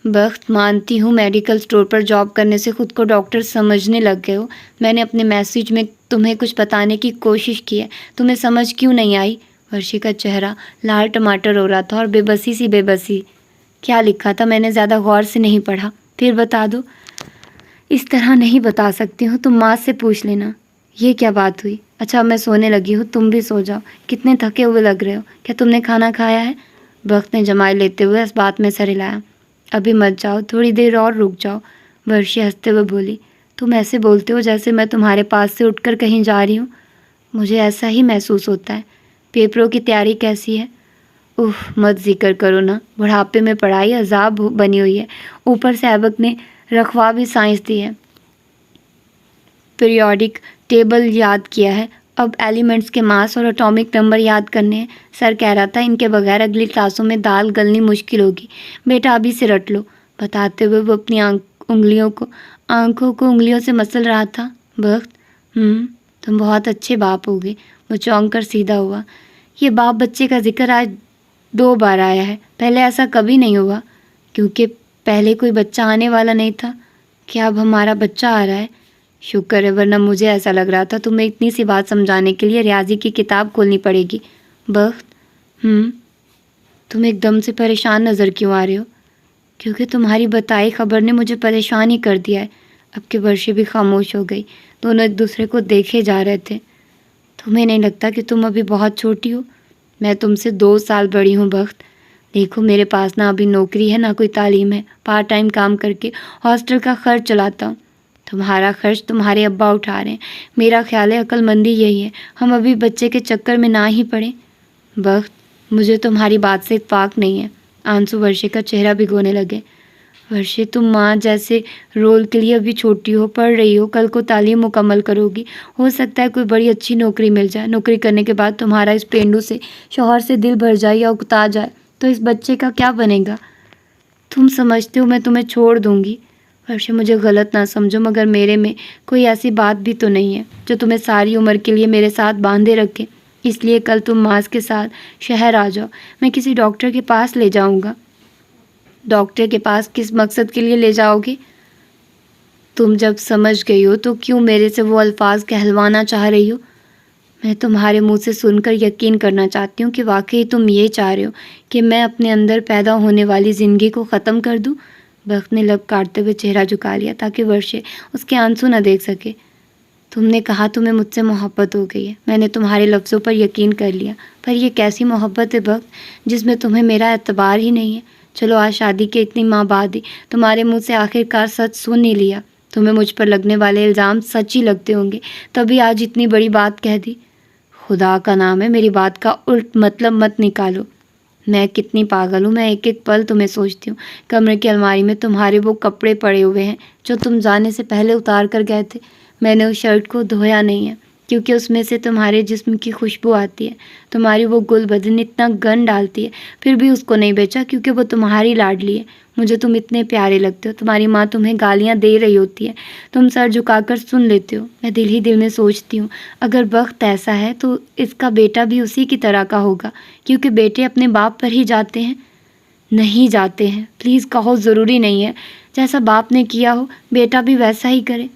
بخت، مانتی ہوں میڈیکل اسٹور پر جاب کرنے سے خود کو ڈاکٹر سمجھنے لگ گئے ہو۔ میں نے اپنے میسیج میں تمہیں کچھ بتانے کی کوشش کی ہے، تمہیں سمجھ کیوں نہیں آئی؟ ورشی کا چہرہ لال ٹماٹر ہو رہا تھا اور بے بسی سی بے بسی۔ کیا لکھا تھا؟ میں نے زیادہ غور سے نہیں پڑھا، پھر بتا دو۔ اس طرح نہیں بتا سکتی ہوں، تم ماں سے پوچھ لینا۔ یہ کیا بات ہوئی؟ اچھا میں سونے لگی ہوں، تم بھی سو جاؤ، کتنے تھکے ہوئے لگ رہے ہو۔ کیا تم نے کھانا کھایا ہے؟ بخت نے جمائے لیتے ہوئے اس بات میں سر ہلایا۔ ابھی مت جاؤ، تھوڑی دیر اور رک جاؤ، ورشی ہنستے ہوئے بولی۔ تم ایسے بولتے ہو جیسے میں تمہارے پاس سے اٹھ کر کہیں جا رہی ہوں۔ مجھے ایسا ہی محسوس ہوتا ہے۔ پیپروں کی تیاری کیسی ہے؟ مت ذکر کرو نا، بڑھاپے میں پڑھائی عذاب بنی ہوئی ہے، اوپر سے ایبک نے رکھوا بھی سائنس دی ہے، پیریوڈک ٹیبل یاد کیا ہے، اب ایلیمنٹس کے ماس اور اٹامک نمبر یاد کرنے ہیں۔ سر کہہ رہا تھا ان کے بغیر اگلی کلاسوں میں دال گلنی مشکل ہوگی، بیٹا ابھی سے رٹ لو۔ بتاتے ہوئے وہ اپنی آنکھوں کو انگلیوں سے مسل رہا تھا۔ بخت، تم بہت اچھے باپ ہوگے۔ وہ چونک کر سیدھا ہوا۔ یہ باپ بچے کا ذکر آج 2 بار آیا ہے، پہلے ایسا کبھی نہیں ہوا، کیونکہ پہلے کوئی بچہ آنے والا نہیں تھا۔ کیا اب ہمارا بچہ آ رہا ہے؟ شکر ہے، ورنہ مجھے ایسا لگ رہا تھا تمہیں اتنی سی بات سمجھانے کے لیے ریاضی کی کتاب کھولنی پڑے گی۔ بخت، تم ایک دم سے پریشان نظر کیوں آ رہے ہو؟ کیونکہ تمہاری بتائی خبر نے مجھے پریشان ہی کر دیا ہے۔ اب کی ورشی بھی خاموش ہو گئی، دونوں ایک دوسرے کو دیکھے جا رہے تھے۔ تمہیں نہیں لگتا کہ تم ابھی بہت چھوٹی ہو؟ میں تم سے 2 سال بڑی ہوں بخت۔ دیکھو میرے پاس نہ ابھی نوکری ہے نہ کوئی تعلیم ہے، پارٹ ٹائم کام کر کے ہاسٹل کا خرچ چلاتا ہوں۔ تمہارا خرچ تمہارے ابا اٹھا رہے ہیں، میرا خیال ہے عقل مندی یہی ہے ہم ابھی بچے کے چکر میں نہ ہی پڑیں۔ بخت، مجھے تمہاری بات سے اتفاق نہیں ہے۔ آنسو ورشے کا چہرہ بھگونے لگے۔ ورشے، تم ماں جیسے رول کے لیے ابھی چھوٹی ہو، پڑھ رہی ہو، کل کو تعلیم مکمل کرو گی، ہو سکتا ہے کوئی بڑی اچھی نوکری مل جائے، نوکری کرنے کے بعد تمہارا اس پینڈو سے شوہر سے دل بھر جائے یا اکتا جائے تو اس بچے کا کیا بنے گا؟ تم سمجھتے ہو میں تمہیں چھوڑ دوں گی؟ ورشے، مجھے غلط نہ سمجھو، مگر میرے میں کوئی ایسی بات بھی تو نہیں ہے جو تمہیں ساری عمر کے لیے میرے ساتھ باندھے رکھے، اس لیے کل تم ماس کے ساتھ شہر آ جاؤ، میں کسی ڈاکٹر کے پاس لے جاؤں گا۔ ڈاکٹر کے پاس کس مقصد کے لیے لے جاؤ گے؟ تم جب سمجھ گئی ہو تو کیوں میرے سے وہ الفاظ کہلوانا چاہ رہی ہو؟ میں تمہارے منہ سے سن کر یقین کرنا چاہتی ہوں کہ واقعی تم یہ چاہ رہے ہو کہ میں اپنے اندر پیدا ہونے والی زندگی کو ختم کر دوں۔ بخت نے لب کاٹتے ہوئے چہرہ جھکا لیا تاکہ ورشے اس کے آنسو نہ دیکھ سکے۔ تم نے کہا تمہیں مجھ سے محبت ہو گئی ہے، میں نے تمہارے لفظوں پر یقین کر لیا، پر یہ کیسی محبت ہے بخت جس میں تمہیں میرا اعتبار ہی نہیں ہے؟ چلو آج شادی کے اتنی ماہ بعد ہی تمہارے منہ سے آخر کار سچ سن ہی لیا۔ تمہیں مجھ پر لگنے والے الزام سچ ہی لگتے ہوں گے، تبھی آج اتنی بڑی بات کہہ دی۔ خدا کا نام ہے میری بات کا الٹ مطلب مت نکالو۔ میں کتنی پاگل ہوں، میں ایک ایک پل تمہیں سوچتی ہوں۔ کمرے کی الماری میں تمہارے وہ کپڑے پڑے ہوئے ہیں جو تم جانے سے پہلے اتار کر گئے تھے۔ میں نے اس شرٹ کو دھویا نہیں ہے کیونکہ اس میں سے تمہارے جسم کی خوشبو آتی ہے۔ تمہاری وہ گل بدن اتنا گن ڈالتی ہے، پھر بھی اس کو نہیں بیچا کیونکہ وہ تمہاری لاڈلی ہے۔ مجھے تم اتنے پیارے لگتے ہو۔ تمہاری ماں تمہیں گالیاں دے رہی ہوتی ہے، تم سر جھکا کر سن لیتے ہو۔ میں دل ہی دل میں سوچتی ہوں اگر وقت ایسا ہے تو اس کا بیٹا بھی اسی کی طرح کا ہوگا، کیونکہ بیٹے اپنے باپ پر ہی جاتے ہیں۔ نہیں جاتے ہیں، پلیز کہو، ضروری نہیں ہے۔ جیسا باپ نے کیا ہو بیٹا بھی ویسا ہی کرے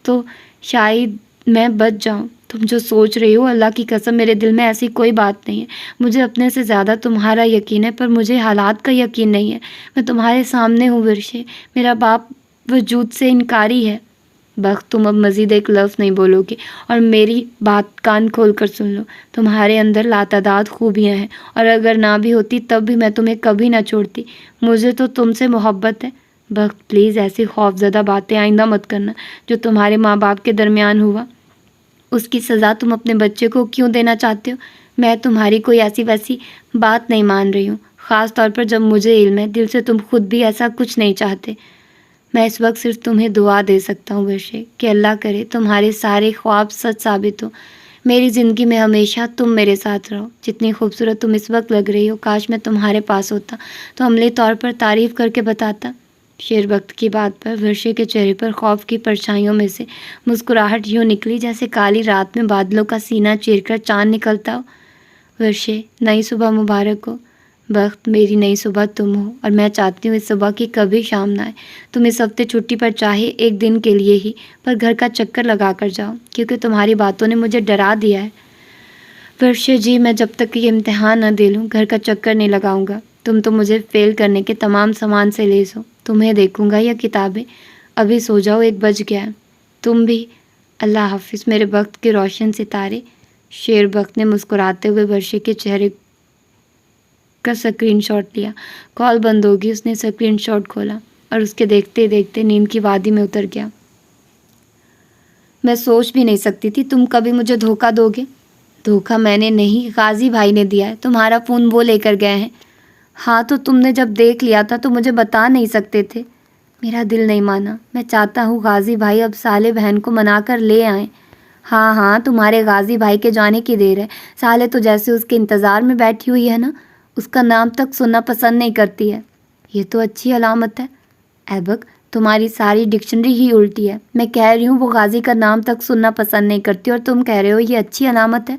تو شاید میں بچ جاؤں۔ تم جو سوچ رہی ہو، اللہ کی قسم میرے دل میں ایسی کوئی بات نہیں ہے۔ مجھے اپنے سے زیادہ تمہارا یقین ہے، پر مجھے حالات کا یقین نہیں ہے۔ میں تمہارے سامنے ہوں ورشے، میرا باپ وجود سے انکاری ہے۔ بخت، تم اب مزید ایک لفظ نہیں بولو گے اور میری بات کان کھول کر سن لو۔ تمہارے اندر لاتعداد خوبیاں ہیں، اور اگر نہ بھی ہوتی تب بھی میں تمہیں کبھی نہ چھوڑتی۔ مجھے تو تم سے محبت ہے۔ بخت، پلیز ایسی خوف زدہ باتیں آئندہ مت کرنا۔ جو تمہارے ماں باپ کے درمیان ہوا اس کی سزا تم اپنے بچے کو کیوں دینا چاہتے ہو؟ میں تمہاری کوئی ایسی ویسی بات نہیں مان رہی ہوں، خاص طور پر جب مجھے علم ہے دل سے تم خود بھی ایسا کچھ نہیں چاہتے۔ میں اس وقت صرف تمہیں دعا دے سکتا ہوں ورشے، کہ اللہ کرے تمہارے سارے خواب سچ ثابت ہو۔ میری زندگی میں ہمیشہ تم میرے ساتھ رہو۔ جتنی خوبصورت تم اس وقت لگ رہی ہو، کاش میں تمہارے پاس ہوتا تو عملی طور پر تعریف کر کے بتاتا۔ شیر وقت کی بات پر ورشے کے چہرے پر خوف کی پرچھائیوں میں سے مسکراہٹ یوں نکلی جیسے کالی رات میں بادلوں کا سینہ چیر کر چاند نکلتا ہو۔ ورشے، نئی صبح مبارک ہو۔ بخت، میری نئی صبح تم ہو، اور میں چاہتی ہوں اس صبح کی کبھی شام نہ آئے۔ تم اس ہفتے چھٹی پر چاہے ایک دن کے لیے ہی، پر گھر کا چکر لگا کر جاؤ، کیونکہ تمہاری باتوں نے مجھے ڈرا دیا ہے۔ ورشے جی، میں جب تک یہ امتحان نہ دے لوں گھر کا چکر نہیں لگاؤں گا۔ تم تو مجھے فیل کرنے کے تمام سامان سے لیس ہو۔ تمہیں دیکھوں گا یا کتابیں؟ ابھی سو جاؤ، 1 بج گیا ہے۔ تم بھی۔ اللہ حافظ میرے وقت کے روشن ستارے۔ شیر وقت نے مسکراتے ہوئے ورشے کے چہرے کا اسکرین شاٹ لیا۔ کال بند ہوگی، اس نے اسکرین شاٹ کھولا اور اس کے دیکھتے دیکھتے نیند کی وادی میں اتر گیا۔ میں سوچ بھی نہیں سکتی تھی تم کبھی مجھے دھوکہ دو گے۔ دھوکہ میں نے نہیں، غازی بھائی نے دیا ہے۔ تمہارا فون وہ لے کر گئے ہیں۔ ہاں تو تم نے جب دیکھ لیا تھا تو مجھے بتا نہیں سکتے تھے؟ میرا دل نہیں مانا۔ میں چاہتا ہوں غازی بھائی اب سالے بہن کو منا کر لے آئیں۔ ہاں ہاں، تمہارے غازی بھائی کے جانے کی دیر ہے۔ سالے تو جیسے اس کے انتظار میں بیٹھی ہوئی ہے نا، اس کا نام تک سننا پسند نہیں کرتی ہے۔ یہ تو اچھی علامت ہے۔ ایبک، تمہاری ساری ڈکشنری ہی الٹی ہے۔ میں کہہ رہی ہوں وہ غازی کا نام تک سننا پسند نہیں کرتی، اور تم کہہ رہے ہو یہ اچھی علامت ہے۔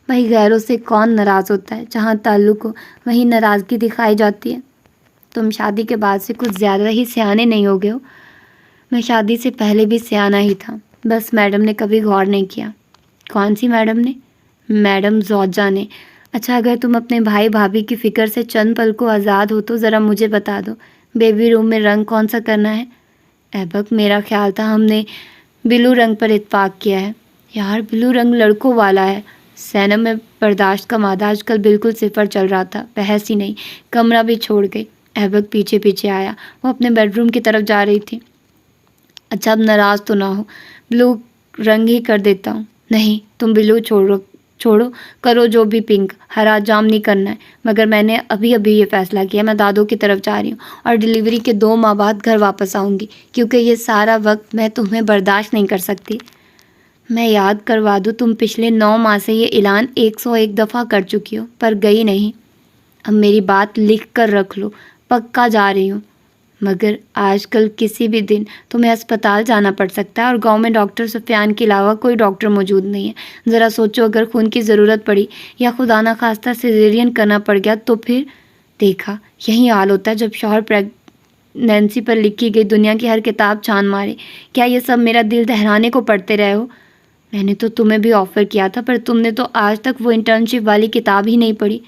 بھائی، غیروں سے کون ناراض ہوتا ہے؟ جہاں تعلق ہو وہیں ناراضگی دکھائی جاتی ہے۔ تم شادی کے بعد سے کچھ زیادہ ہی سیانے نہیں ہو گئے ہو۔ میں شادی سے پہلے بھی سیانہ ہی تھا، بس میڈم نے کبھی غور نہیں کیا۔ کون سی میڈم نے؟ میڈم زوجہ نے۔ اچھا، اگر تم اپنے بھائی بھابھی کی فکر سے چند پل کو آزاد ہو تو ذرا مجھے بتا دو، بیبی روم میں رنگ کون سا کرنا ہے؟ ایبک، میرا خیال تھا ہم نے بلو رنگ پر اتفاق کیا ہے۔ یار، بلو رنگ لڑکوں والا ہے۔ سینم میں برداشت کا مادہ آج کل بالکل صفر چل رہا تھا، بحث ہی نہیں۔ کمرہ بھی چھوڑ گئی۔ ایبک پیچھے پیچھے آیا، وہ اپنے بیڈ روم کی طرف جا رہی تھی۔ اچھا، اب ناراض تو نہ ہو، بلو رنگ ہی کر دیتا ہوں۔ نہیں، تم بلو چھوڑو، کرو جو بھی پنک، ہرا جام نہیں کرنا ہے۔ مگر میں نے ابھی یہ فیصلہ کیا، میں دادوں کی طرف جا رہی ہوں اور ڈیلیوری کے 2 ماہ بعد گھر واپس آؤں گی، کیونکہ یہ سارا وقت میں تمہیں برداشت نہیں کر سکتی۔ میں یاد کروا دوں، تم پچھلے 9 ماہ سے یہ اعلان 101 دفعہ کر چکی ہو، پر گئی نہیں۔ اب میری بات لکھ کر رکھ لو، پکا جا رہی ہوں۔ مگر آج کل کسی بھی دن تمہیں اسپتال جانا پڑ سکتا ہے، اور گاؤں میں ڈاکٹر سفیان کے علاوہ کوئی ڈاکٹر موجود نہیں ہے۔ ذرا سوچو، اگر خون کی ضرورت پڑی یا خدا نخواستہ سیزیرین کرنا پڑ گیا تو پھر؟ دیکھا، یہی حال ہوتا ہے جب شوہر پریگنینسی پر لکھی گئی دنیا کی ہر کتاب چھان مارے۔ کیا یہ سب میرا دل دہرانے کو پڑھتے رہے ہو؟ میں نے تو تمہیں بھی آفر کیا تھا، پر تم نے تو آج تک وہ انٹرنشپ والی کتاب ہی نہیں پڑھی۔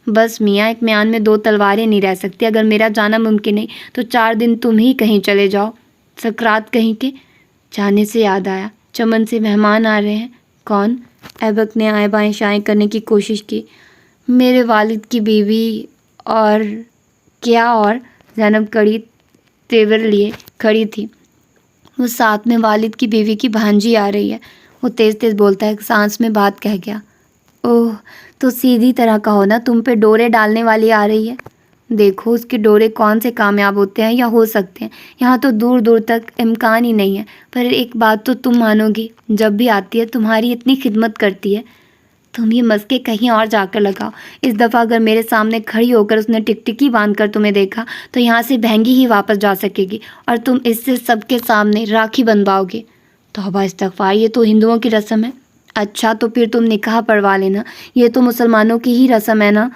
بس میاں، ایک میان میں 2 تلواریں نہیں رہ سکتی۔ اگر میرا جانا ممکن نہیں تو 4 دن تم ہی کہیں چلے جاؤ۔ سکرات کہیں کے۔ جانے سے یاد آیا، چمن سے مہمان آ رہے ہیں۔ کون؟ ایبک نے آئیں بائیں شائیں کرنے کی کوشش کی۔ میرے والد کی بیوی۔ اور کیا اور؟ زینب کڑی تیور لیے کھڑی تھی۔ وہ ساتھ میں والد کی بیوی کی بھانجی آ رہی ہے۔ وہ تیز تیز بولتا ہے، سانس میں بات کہہ گیا۔ اوہ، تو سیدھی طرح کہو نا، تم پہ ڈورے ڈالنے والی آ رہی ہے۔ دیکھو اس کے ڈورے کون سے کامیاب ہوتے ہیں یا ہو سکتے ہیں، یہاں تو دور دور تک امکان ہی نہیں ہے۔ پر ایک بات تو تم مانو گی، جب بھی آتی ہے تمہاری اتنی خدمت کرتی ہے۔ تم یہ مسکے کہیں اور جا کر لگاؤ۔ اس دفعہ اگر میرے سامنے کھڑی ہو کر اس نے ٹکٹکی باندھ کر تمہیں دیکھا تو یہاں سے بھینگی ہی واپس جا سکے گی، اور تم اس سے سب کے سامنے راکھی بندھواؤ گے۔ توبہ استغفار، یہ تو ہندوؤں کی رسم ہے۔ اچھا تو پھر تم نکاح پڑھوا لینا، یہ تو مسلمانوں کی ہی رسم ہے نا۔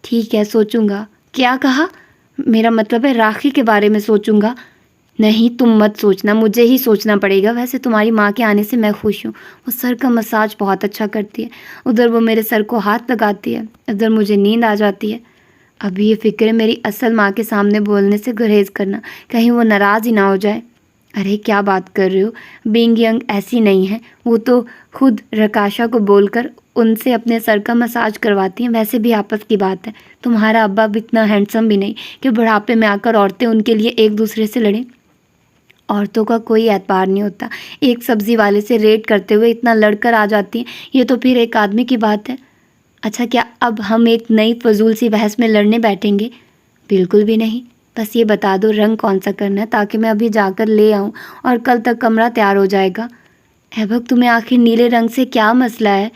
ٹھیک ہے، سوچوں گا۔ کیا کہا؟ میرا مطلب ہے راکھی کے بارے میں سوچوں گا۔ نہیں، تم مت سوچنا، مجھے ہی سوچنا پڑے گا۔ ویسے تمہاری ماں کے آنے سے میں خوش ہوں، وہ سر کا مساج بہت اچھا کرتی ہے۔ ادھر وہ میرے سر کو ہاتھ لگاتی ہے، ادھر مجھے نیند آ جاتی ہے۔ ابھی یہ فکر ہے میری اصل ماں کے سامنے بولنے سے گریز کرنا، کہیں وہ ناراض ہی نہ ہو جائے۔ ارے کیا بات کر رہے ہو، بینگ ینگ ایسی نہیں ہے، وہ تو خود رکاشا کو بول کر ان سے اپنے سر کا مساج کرواتی ہیں۔ ویسے بھی آپس کی بات ہے، تمہارا ابا بھی اتنا ہینڈسم بھی نہیں کہ بڑھاپے میں آ کر عورتیں ان کے لیے ایک دوسرے سے لڑیں۔ عورتوں کا کوئی اعتبار نہیں ہوتا، ایک سبزی والے سے ریٹ کرتے ہوئے اتنا لڑ کر آ جاتی ہیں، یہ تو پھر ایک آدمی کی بات ہے۔ اچھا، کیا اب ہم ایک نئی فضول سی بحث میں لڑنے بیٹھیں گے؟ بالکل بھی نہیں، بس یہ بتا دو رنگ کون سا کرنا ہے تاکہ میں ابھی جا کر لے آؤں اور کل تک کمرہ تیار ہو جائے گا۔ ایبک، تمہیں آخر نیلے رنگ سے کیا مسئلہ ہے؟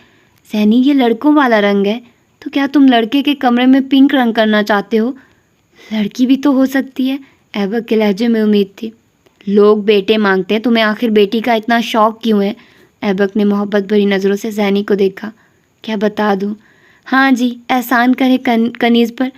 سینی، یہ لڑکوں والا رنگ ہے، تو کیا تم لڑکے کے کمرے میں پنک رنگ کرنا چاہتے ہو؟ لڑکی بھی تو ہو سکتی ہے، ایبک کے لہجے میں امید تھی۔ لوگ بیٹے مانگتے ہیں، تمہیں آخر بیٹی کا اتنا شوق کیوں ہے؟ ایبک نے محبت بھری نظروں سے زینی کو دیکھا۔ کیا بتا دوں؟ ہاں جی، احسان کرے کنیز پر۔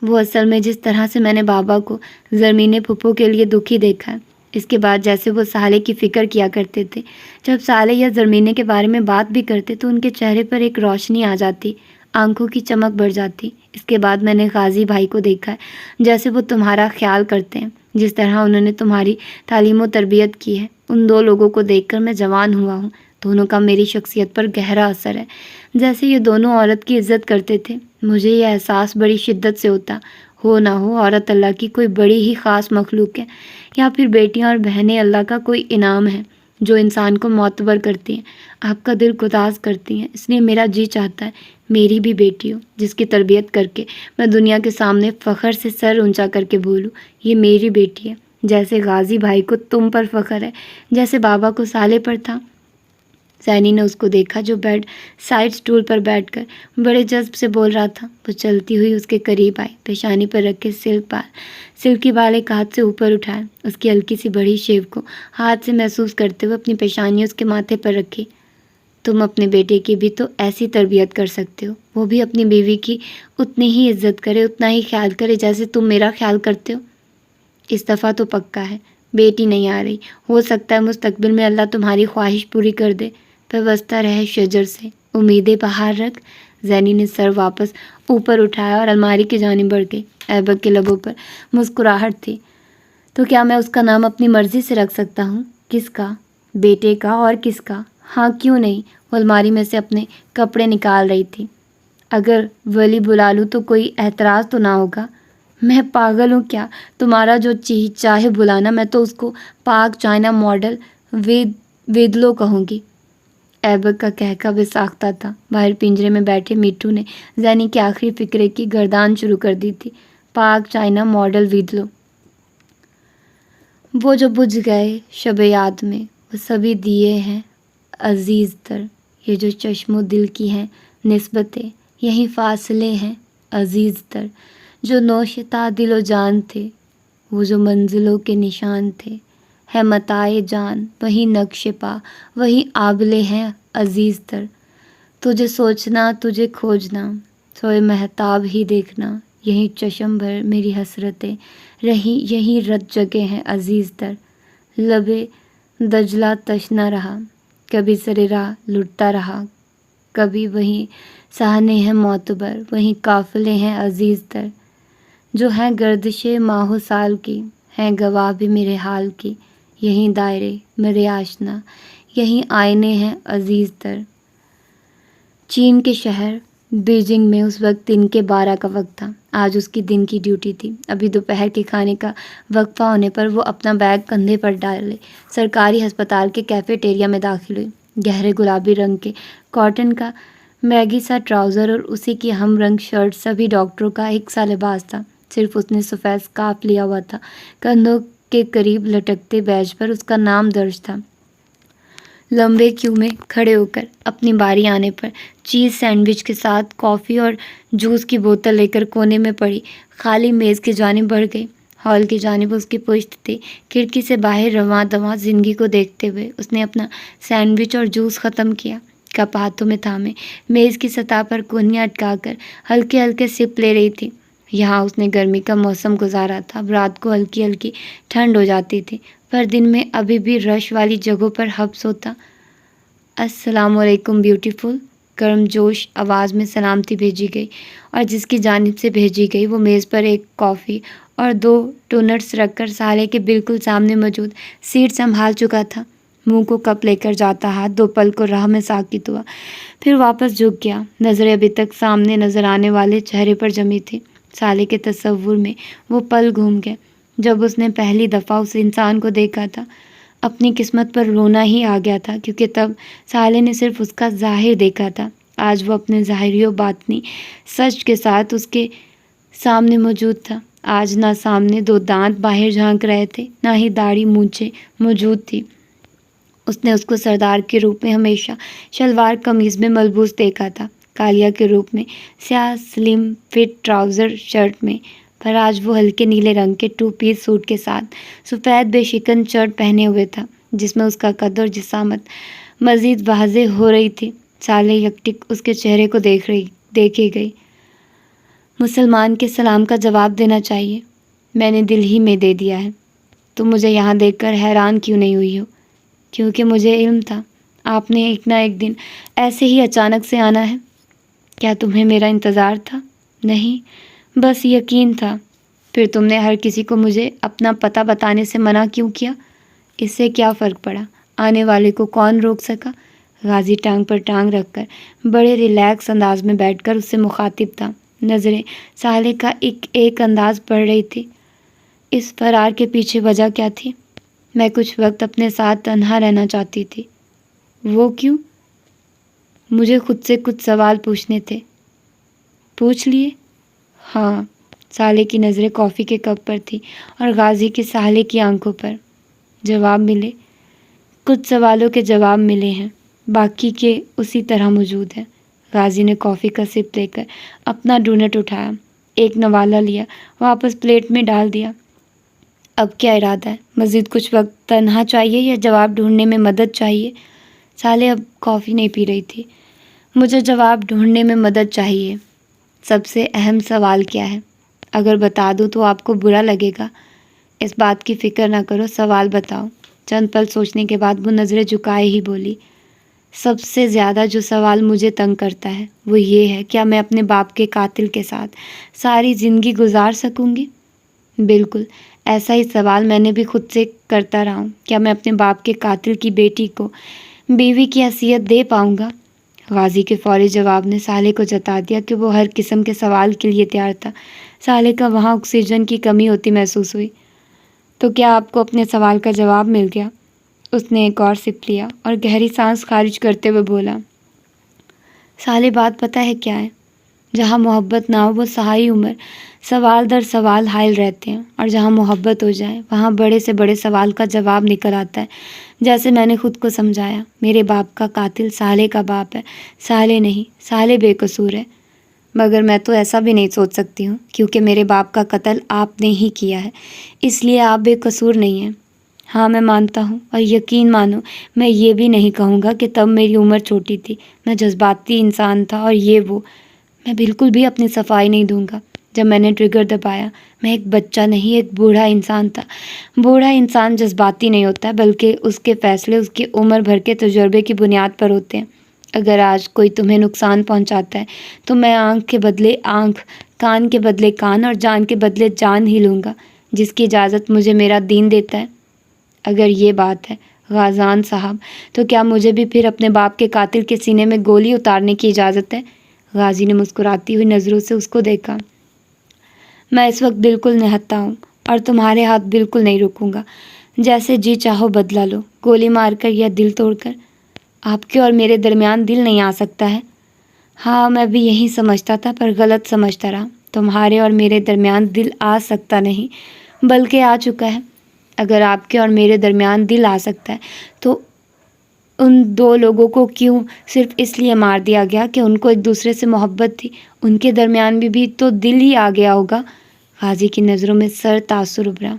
وہ اصل میں جس طرح سے میں نے بابا کو زرمینے پھپھو کے لیے دکھی دیکھا ہے، اس کے بعد جیسے وہ سالے کی فکر کیا کرتے تھے، جب سالے یا زرمینے کے بارے میں بات بھی کرتے تو ان کے چہرے پر ایک روشنی آ جاتی، آنکھوں کی چمک بڑھ جاتی۔ اس کے بعد میں نے غازی بھائی کو دیکھا ہے، جیسے وہ تمہارا خیال کرتے ہیں، جس طرح انہوں نے تمہاری تعلیم و تربیت کی ہے۔ ان دو لوگوں کو دیکھ کر میں جوان ہوا ہوں، دونوں کا میری شخصیت پر گہرا اثر ہے۔ جیسے یہ دونوں عورت کی عزت کرتے تھے، مجھے یہ احساس بڑی شدت سے ہوتا، ہو نہ ہو عورت اللہ کی کوئی بڑی ہی خاص مخلوق ہے، یا پھر بیٹیاں اور بہنیں اللہ کا کوئی انعام ہے جو انسان کو معتبر کرتی ہیں، آپ کا دل گداز کرتی ہیں۔ اس لیے میرا جی چاہتا ہے میری بھی بیٹی ہو، جس کی تربیت کر کے میں دنیا کے سامنے فخر سے سر اونچا کر کے بولوں، یہ میری بیٹی ہے۔ جیسے غازی بھائی کو تم پر فخر ہے، جیسے بابا کو سالے پر تھا۔ زینی نے اس کو دیکھا جو بیڈ سائڈ سٹول پر بیٹھ کر بڑے جذب سے بول رہا تھا۔ وہ چلتی ہوئی اس کے قریب آئی، پیشانی پر رکھے سلکی بال ایک ہاتھ سے اوپر اٹھائے، اس کی ہلکی سی بڑی شیو کو ہاتھ سے محسوس کرتے ہوئے اپنی پیشانی اس کے ماتھے پر رکھی۔ تم اپنے بیٹے کی بھی تو ایسی تربیت کر سکتے ہو، وہ بھی اپنی بیوی کی اتنی ہی عزت کرے، اتنا ہی خیال کرے جیسے تم میرا خیال کرتے ہو۔ اس دفعہ تو پکا ہے، بیٹی نہیں آ رہی، ہو سکتا ہے مستقبل میں اللہ تمہاری خواہش پوری کر دے۔ وابستہ رہے شجر سے، امیدیں باہر رکھ۔ زینی نے سر واپس اوپر اٹھایا اور الماری کی جانب بڑھ گئی۔ ایبک کے لبوں پر مسکراہٹ تھی۔ تو کیا میں اس کا نام اپنی مرضی سے رکھ سکتا ہوں؟ کس کا؟ بیٹے کا، اور کس کا؟ ہاں کیوں نہیں؟ وہ الماری میں سے اپنے کپڑے نکال رہی تھی۔ اگر ولی بلا لوں تو کوئی اعتراض تو نہ ہوگا؟ میں پاگل ہوں کیا؟ تمہارا جو چاہے بلانا، میں تو اس کو پاک چائنا ماڈل ویدلو کہوں گی۔ ایبک کا کہکا بے ساختہ تھا۔ باہر پنجرے میں بیٹھے میٹھو نے زینی کے آخری فکرے کی گردان شروع کر دی تھی۔ پاک چائنا ماڈل ویدلو، وہ جو بجھ گئے شب یاد میں، وہ سبھی دیے ہیں عزیز تر، یہ جو چشم و دل کی ہیں نسبتیں، یہی فاصلے ہیں عزیز تر، جو نوشتہ دل و جان تھے، وہ جو منزلوں کے نشان تھے، ہے متاع جان وہی نقش پا، وہی آبلے ہیں عزیز تر، تجھے سوچنا تجھے کھوجنا، سوئے مہتاب ہی دیکھنا، یہی چشم بھر میری حسرتیں رہی، یہی رت جگہ ہیں عزیز تر، لبے دجلہ تشنا رہا، کبھی سر راہ لٹتا رہا، کبھی وہیں سہنے ہیں معتبر، وہیں قافلے ہیں عزیز تر، جو ہیں گردش ماہ و سال کی، ہیں گواہ بھی میرے حال کی، یہیں دائرے میرے آشنا، یہیں آئینے ہیں عزیز تر۔ چین کے شہر بیجنگ میں اس وقت دن کے 12 کا وقت تھا۔ آج اس کی دن کی ڈیوٹی تھی۔ ابھی دوپہر کے کھانے کا وقفہ ہونے پر وہ اپنا بیگ کندھے پر ڈالے سرکاری ہسپتال کے کیفیٹیریا میں داخل ہوئی۔ گہرے گلابی رنگ کے کاٹن کا میگی سا ٹراؤزر اور اسی کی ہم رنگ شرٹ سبھی ڈاکٹروں کا ایک سا لباس تھا۔ صرف اس نے سفید اسکارف لیا ہوا تھا۔ کندھوں کے قریب لٹکتے بیج پر اس کا نام درج تھا۔ لمبے کیو میں کھڑے ہو کر اپنی باری آنے پر چیز سینڈوچ کے ساتھ کافی اور جوس کی بوتل لے کر کونے میں پڑی خالی میز کی جانب بڑھ گئی۔ ہال کی جانب اس کی پشت تھی۔ کھڑکی سے باہر رواں دواں زندگی کو دیکھتے ہوئے اس نے اپنا سینڈوچ اور جوس ختم کیا۔ کپ ہاتھوں میں تھامے میز کی سطح پر کونیاں اٹکا کر ہلکے ہلکے سپ لے رہی تھی۔ یہاں اس نے گرمی کا موسم گزارا تھا۔ رات کو ہلکی ہلکی ٹھنڈ ہو جاتی تھی پر دن میں ابھی بھی رش والی جگہوں پر حبس ہوتا۔ السلام علیکم بیوٹیفل، گرم جوش آواز میں سلامتی بھیجی گئی اور جس کی جانب سے بھیجی گئی وہ میز پر ایک کافی اور 2 ڈونٹس رکھ کر سالے کے بالکل سامنے موجود سیٹ سنبھال چکا تھا۔ منہ کو کپ لے کر جاتا ہاتھ 2 پل کو راہ میں ساکت ہوا، پھر واپس جھک گیا۔ نظریں ابھی تک سامنے نظر آنے والے چہرے پر جمی تھی۔ سالے کے تصور میں وہ پل گھوم گئے جب اس نے پہلی دفعہ اس انسان کو دیکھا تھا۔ اپنی قسمت پر رونا ہی آ گیا تھا کیونکہ تب سالے نے صرف اس کا ظاہر دیکھا تھا۔ آج وہ اپنے ظاہری و باطنی سچ کے ساتھ اس کے سامنے موجود تھا۔ آج نہ سامنے 2 دانت باہر جھانک رہے تھے، نہ ہی داڑھی مونچھیں موجود تھی۔ اس نے اس کو سردار کے روپ میں ہمیشہ شلوار قمیض میں ملبوس دیکھا تھا، کالیا کے روپ میں سیاہ سلم فٹ ٹراؤزر شرٹ میں، پر آج وہ ہلکے نیلے رنگ کے 2 پیس سوٹ کے ساتھ سفید بے شکن شرٹ پہنے ہوئے تھا جس میں اس کا قد اور جسامت مزید واضح ہو رہی تھی۔ سالے یکٹک اس کے چہرے کو دیکھے گئی۔ مسلمان کے سلام کا جواب دینا چاہیے، میں نے دل ہی میں دے دیا ہے۔ تم مجھے یہاں دیکھ کر حیران کیوں نہیں ہوئی ہو؟ کیونکہ مجھے علم تھا آپ نے ایک نہ ایک دن ایسے ہی اچانک سے آنا ہے۔ کیا تمہیں میرا انتظار تھا؟ نہیں، بس یقین تھا۔ پھر تم نے ہر کسی کو مجھے اپنا پتہ بتانے سے منع کیوں کیا؟ اس سے کیا فرق پڑا؟ آنے والے کو کون روک سکا؟ غازی ٹانگ پر ٹانگ رکھ کر بڑے ریلیکس انداز میں بیٹھ کر اس سے مخاطب تھا۔ نظریں سالے کا ایک انداز پڑھ رہی تھی۔ اس فرار کے پیچھے وجہ کیا تھی؟ میں کچھ وقت اپنے ساتھ تنہا رہنا چاہتی تھی۔ وہ کیوں؟ مجھے خود سے کچھ سوال پوچھنے تھے۔ پوچھ لیے؟ ہاں۔ سالے کی نظریں کافی کے کپ پر تھی اور غازی کے سالے کی آنکھوں پر۔ جواب ملے؟ کچھ سوالوں کے جواب ملے ہیں، باقی کے اسی طرح موجود ہیں۔ غازی نے کافی کا سپ لے کر اپنا ڈونٹ اٹھایا، ایک نوالا لیا، واپس پلیٹ میں ڈال دیا۔ اب کیا ارادہ ہے؟ مزید کچھ وقت تنہا چاہیے یا جواب ڈھونڈنے میں مدد چاہیے؟ سالے اب کافی نہیں پی رہی تھی۔ مجھے جواب ڈھونڈنے میں مدد چاہیے۔ سب سے اہم سوال کیا ہے؟ اگر بتا دوں تو آپ کو برا لگے گا۔ اس بات کی فکر نہ کرو، سوال بتاؤ۔ چند پل سوچنے کے بعد وہ نظریں جھکائے ہی بولی، سب سے زیادہ جو سوال مجھے تنگ کرتا ہے وہ یہ ہے، کیا میں اپنے باپ کے قاتل کے ساتھ ساری زندگی گزار سکوں گی؟ بالکل ایسا ہی سوال میں نے بھی خود سے کرتا رہا ہوں۔ کیا میں اپنے باپ کے قاتل کی بیٹی کو بیوی کی حیثیت دے پاؤں گا؟ غازی کے فوری جواب نے سالے کو جتا دیا کہ وہ ہر قسم کے سوال کے لیے تیار تھا۔ سالے کا وہاں آکسیجن کی کمی ہوتی محسوس ہوئی۔ تو کیا آپ کو اپنے سوال کا جواب مل گیا؟ اس نے ایک اور سپ لیا اور گہری سانس خارج کرتے ہوئے بولا، سالے بات پتہ ہے کیا ہے؟ جہاں محبت نہ ہو وہ ساری عمر سوال در سوال حائل رہتے ہیں، اور جہاں محبت ہو جائے وہاں بڑے سے بڑے سوال کا جواب نکل آتا ہے۔ جیسے میں نے خود کو سمجھایا، میرے باپ کا قاتل سالے کا باپ ہے، سالے نہیں۔ سالے بے قصور ہے، مگر میں تو ایسا بھی نہیں سوچ سکتی ہوں کیونکہ میرے باپ کا قتل آپ نے ہی کیا ہے، اس لیے آپ بے قصور نہیں ہیں۔ ہاں میں مانتا ہوں، اور یقین مانو میں یہ بھی نہیں کہوں گا کہ تب میری عمر چھوٹی تھی، میں جذباتی انسان تھا اور یہ وہ۔ میں بالکل بھی اپنی صفائی نہیں دوں گا۔ جب میں نے ٹریگر دبایا میں ایک بچہ نہیں، ایک بوڑھا انسان تھا۔ بوڑھا انسان جذباتی نہیں ہوتا بلکہ اس کے فیصلے اس کی عمر بھر کے تجربے کی بنیاد پر ہوتے ہیں۔ اگر آج کوئی تمہیں نقصان پہنچاتا ہے تو میں آنکھ کے بدلے آنکھ، کان کے بدلے کان اور جان کے بدلے جان ہی لوں گا، جس کی اجازت مجھے میرا دین دیتا ہے۔ اگر یہ بات ہے غازان صاحب، تو کیا مجھے بھی پھر اپنے باپ کے قاتل کے سینے میں گولی اتارنے کی اجازت ہے؟ غازی نے مسکراتی ہوئی نظروں سے اس کو دیکھا۔ میں اس وقت بالکل نہتا ہوں اور تمہارے ہاتھ بالکل نہیں رکوں گا، جیسے جی چاہو بدلا لو، گولی مار کر یا دل توڑ کر۔ آپ کے اور میرے درمیان دل نہیں آ سکتا ہے؟ ہاں، میں بھی یہی سمجھتا تھا پر غلط سمجھتا رہا۔ تمہارے اور میرے درمیان دل آ سکتا نہیں بلکہ آ چکا ہے۔ اگر آپ کے اور میرے درمیان دل آ سکتا ہے تو ان دو لوگوں کو کیوں صرف اس لیے مار دیا گیا کہ ان کو ایک دوسرے سے محبت تھی؟ ان کے درمیان بھی تو دل ہی آ گیا ہوگا۔ غازی کی نظروں میں سر تاثر ابھرا۔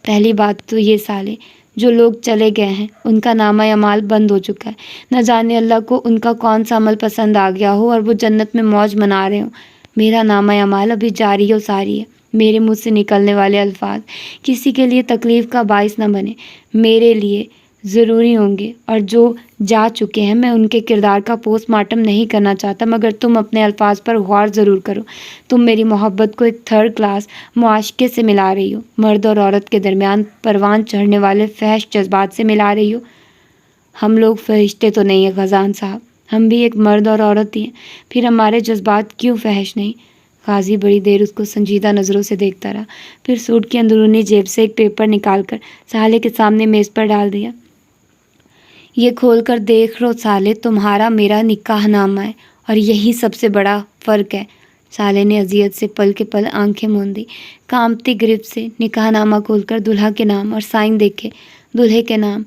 پہلی بات تو یہ سالے جو لوگ چلے گئے ہیں ان کا نامہ اعمال بند ہو چکا ہے۔ نہ جانے اللہ کو ان کا کون سا عمل پسند آ گیا ہو اور وہ جنت میں موج منا رہے ہوں۔ میرا نامہ اعمال ابھی جاری و ساری ہے۔ میرے منہ سے نکلنے والے الفاظ کسی کے لیے تکلیف کا باعث نہ بنے، میرے لیے ضروری ہوں گے، اور جو جا چکے ہیں میں ان کے کردار کا پوسٹ مارٹم نہیں کرنا چاہتا، مگر تم اپنے الفاظ پر غور ضرور کرو۔ تم میری محبت کو ایک تھرڈ کلاس معاشقے سے ملا رہی ہو، مرد اور عورت کے درمیان پروان چڑھنے والے فحش جذبات سے ملا رہی ہو۔ ہم لوگ فرشتے تو نہیں ہیں غزان صاحب، ہم بھی ایک مرد اور عورت ہی ہیں، پھر ہمارے جذبات کیوں فحش نہیں؟ غازی بڑی دیر اس کو سنجیدہ نظروں سے دیکھتا رہا، پھر سوٹ کی اندرونی جیب سے ایک پیپر نکال کر سالے کے سامنے میز پر ڈال دیا۔ یہ کھول کر دیکھ لو سالے، تمہارا میرا نکاح نامہ ہے، اور یہی سب سے بڑا فرق ہے۔ سالے نے اذیت سے پل کے پل آنکھیں موند دی۔ کامتی گرفت سے نکاح نامہ کھول کر دلہا کے نام اور سائن دیکھے۔ دلہے کے نام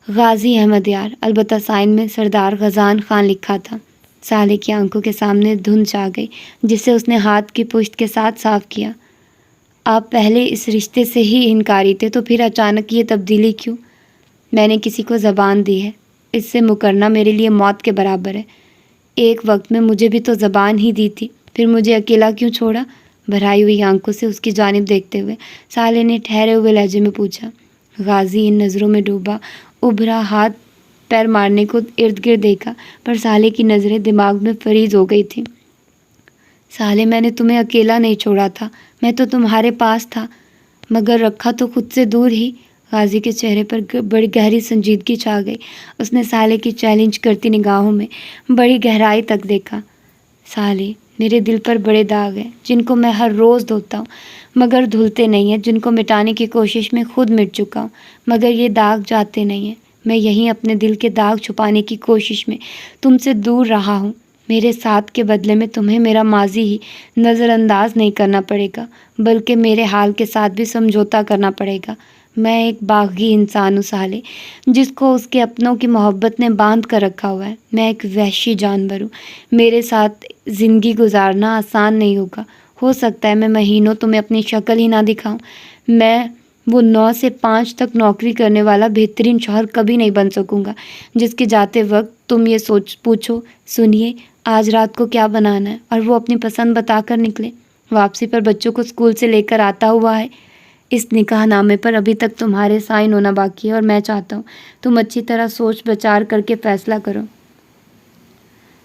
غازی احمد یار، البتہ سائن میں سردار غزان خان لکھا تھا۔ سالے کی آنکھوں کے سامنے دھند چھا گئی، جسے اس نے ہاتھ کی پشت کے ساتھ صاف کیا۔ آپ پہلے اس رشتے سے ہی انکاری تھے، تو پھر اچانک یہ تبدیلی کیوں؟ میں نے کسی کو زبان دی ہے، اس سے مکرنا میرے لیے موت کے برابر ہے۔ ایک وقت میں مجھے بھی تو زبان ہی دی تھی، پھر مجھے اکیلا کیوں چھوڑا؟ بھرائی ہوئی آنکھوں سے اس کی جانب دیکھتے ہوئے سالے نے ٹھہرے ہوئے لہجے میں پوچھا۔ غازی ان نظروں میں ڈوبا ابھرا، ہاتھ پیر مارنے کو ارد گرد دیکھا، پر سالے کی نظریں دماغ میں فریز ہو گئی تھیں۔ سالے، میں نے تمہیں اکیلا نہیں چھوڑا تھا، میں تو تمہارے پاس تھا، مگر رکھا تو خود سے دور ہی۔ غازی کے چہرے پر بڑی گہری سنجیدگی چھا گئی۔ اس نے سالے کی چیلنج کرتی نگاہوں میں بڑی گہرائی تک دیکھا۔ سالے، میرے دل پر بڑے داغ ہیں جن کو میں ہر روز دھوتا ہوں مگر دھلتے نہیں ہیں، جن کو مٹانے کی کوشش میں خود مٹ چکا ہوں مگر یہ داغ جاتے نہیں ہیں۔ میں یہیں اپنے دل کے داغ چھپانے کی کوشش میں تم سے دور رہا ہوں۔ میرے ساتھ کے بدلے میں تمہیں میرا ماضی ہی نظر انداز نہیں کرنا پڑے گا، بلکہ میرے حال کے ساتھ بھی سمجھوتا کرنا پڑے گا۔ میں ایک باغی انسان ہوں سالے، جس کو اس کے اپنوں کی محبت نے باندھ کر رکھا ہوا ہے۔ میں ایک وحشی جانور ہوں، میرے ساتھ زندگی گزارنا آسان نہیں ہوگا۔ ہو سکتا ہے میں مہینوں تمہیں اپنی شکل ہی نہ دکھاؤں۔ میں وہ 9 سے 5 تک نوکری کرنے والا بہترین شوہر کبھی نہیں بن سکوں گا، جس کے جاتے وقت تم یہ پوچھو، سنیے آج رات کو کیا بنانا ہے، اور وہ اپنی پسند بتا کر نکلے۔ واپسی پر بچوں کو اسکول سے لے کر آتا ہوا ہے۔ اس نکاح نامے پر ابھی تک تمہارے سائن ہونا باقی ہے، اور میں چاہتا ہوں تم اچھی طرح سوچ بچار کر کے فیصلہ کرو۔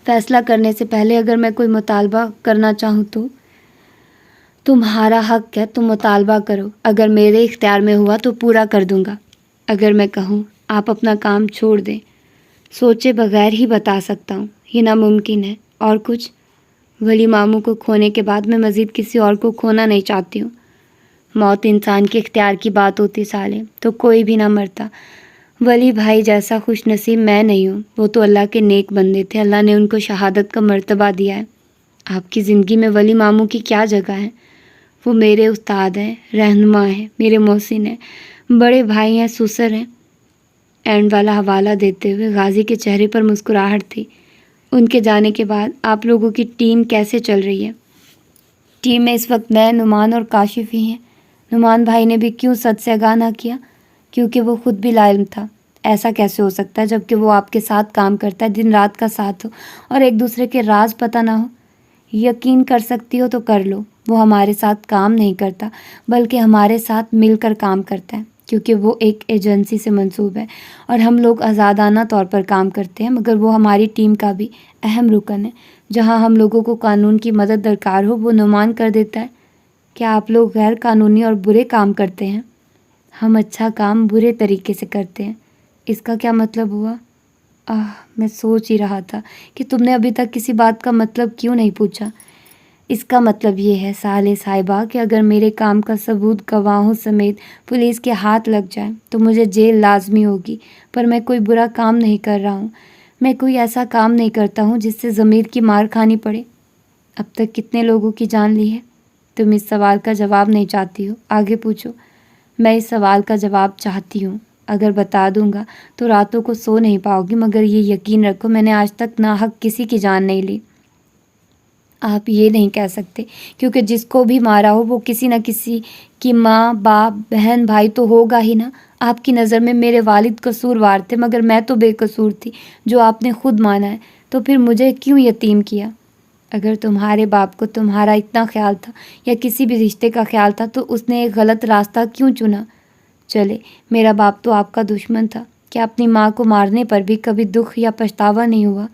فیصلہ کرنے سے پہلے اگر میں کوئی مطالبہ کرنا چاہوں تو تمہارا حق ہے، تم مطالبہ کرو۔ اگر میرے اختیار میں ہوا تو پورا کر دوں گا۔ اگر میں کہوں آپ اپنا کام چھوڑ دیں، سوچے بغیر ہی بتا سکتا ہوں یہ ناممکن ہے۔ اور کچھ؟ ولی ماموں کو کھونے کے بعد میں مزید کسی اور کو کھونا نہیں چاہتی ہوں۔ موت انسان کے اختیار کی بات ہوتی سالے، تو کوئی بھی نہ مرتا۔ ولی بھائی جیسا خوش نصیب میں نہیں ہوں، وہ تو اللہ کے نیک بندے تھے، اللہ نے ان کو شہادت کا مرتبہ دیا ہے۔ آپ کی زندگی میں ولی ماموں کی کیا جگہ ہے؟ وہ میرے استاد ہیں، رہنما ہیں، میرے محسن ہیں، بڑے بھائی ہیں، سسر ہیں۔ اینڈ والا حوالہ دیتے ہوئے غازی کے چہرے پر مسکراہٹ تھی۔ ان کے جانے کے بعد آپ لوگوں کی ٹیم کیسے چل رہی ہے؟ ٹیم میں اس وقت میں، نعمان اور کاشف ہی ہیں۔ نعمان بھائی نے بھی کیوں سد سے آگاہ نہ کیا؟ کیونکہ وہ خود بھی لا علم تھا۔ ایسا کیسے ہو سکتا ہے جبکہ وہ آپ کے ساتھ کام کرتا ہے، دن رات کا ساتھ ہو اور ایک دوسرے کے راز پتہ نہ ہو؟ یقین کر سکتی ہو تو کر لو، وہ ہمارے ساتھ کام نہیں کرتا بلکہ ہمارے ساتھ مل کر کام کرتا ہے، کیونکہ وہ ایک ایجنسی سے منسوب ہے اور ہم لوگ آزادانہ طور پر کام کرتے ہیں، مگر وہ ہماری ٹیم کا بھی اہم رکن ہے۔ جہاں ہم لوگوں کو قانون کی مدد درکار ہو وہ نعمان کر دیتا ہے۔ کیا آپ لوگ غیر قانونی اور برے کام کرتے ہیں؟ ہم اچھا کام برے طریقے سے کرتے ہیں۔ اس کا کیا مطلب ہوا؟ میں سوچ ہی رہا تھا کہ تم نے ابھی تک کسی بات کا مطلب کیوں نہیں پوچھا۔ اس کا مطلب یہ ہے صالح صاحبہ کہ اگر میرے کام کا ثبوت گواہوں سمیت پولیس کے ہاتھ لگ جائے تو مجھے جیل لازمی ہوگی، پر میں کوئی برا کام نہیں کر رہا ہوں۔ میں کوئی ایسا کام نہیں کرتا ہوں جس سے ضمیر کی مار کھانی پڑے۔ اب تک کتنے لوگوں کی جان لی ہے؟ تم اس سوال کا جواب نہیں چاہتی ہو، آگے پوچھو۔ میں اس سوال کا جواب چاہتی ہوں۔ اگر بتا دوں گا تو راتوں کو سو نہیں پاؤ گی، مگر یہ یقین رکھو میں نے آج تک ناحق کسی کی جان نہیں لی۔ آپ یہ نہیں کہہ سکتے، کیونکہ جس کو بھی مارا ہو وہ کسی نہ کسی کی ماں، باپ، بہن، بھائی تو ہوگا ہی نا۔ آپ کی نظر میں میرے والد قصوروار تھے، مگر میں تو بے قصور تھی، جو آپ نے خود مانا ہے۔ تو پھر مجھے کیوں یتیم کیا؟ اگر تمہارے باپ کو تمہارا اتنا خیال تھا یا کسی بھی رشتے کا خیال تھا تو اس نے ایک غلط راستہ کیوں چنا؟ چلے، میرا باپ تو آپ کا دشمن تھا، کیا اپنی ماں کو مارنے پر بھی کبھی دکھ یا پچھتاوا نہیں ہوا؟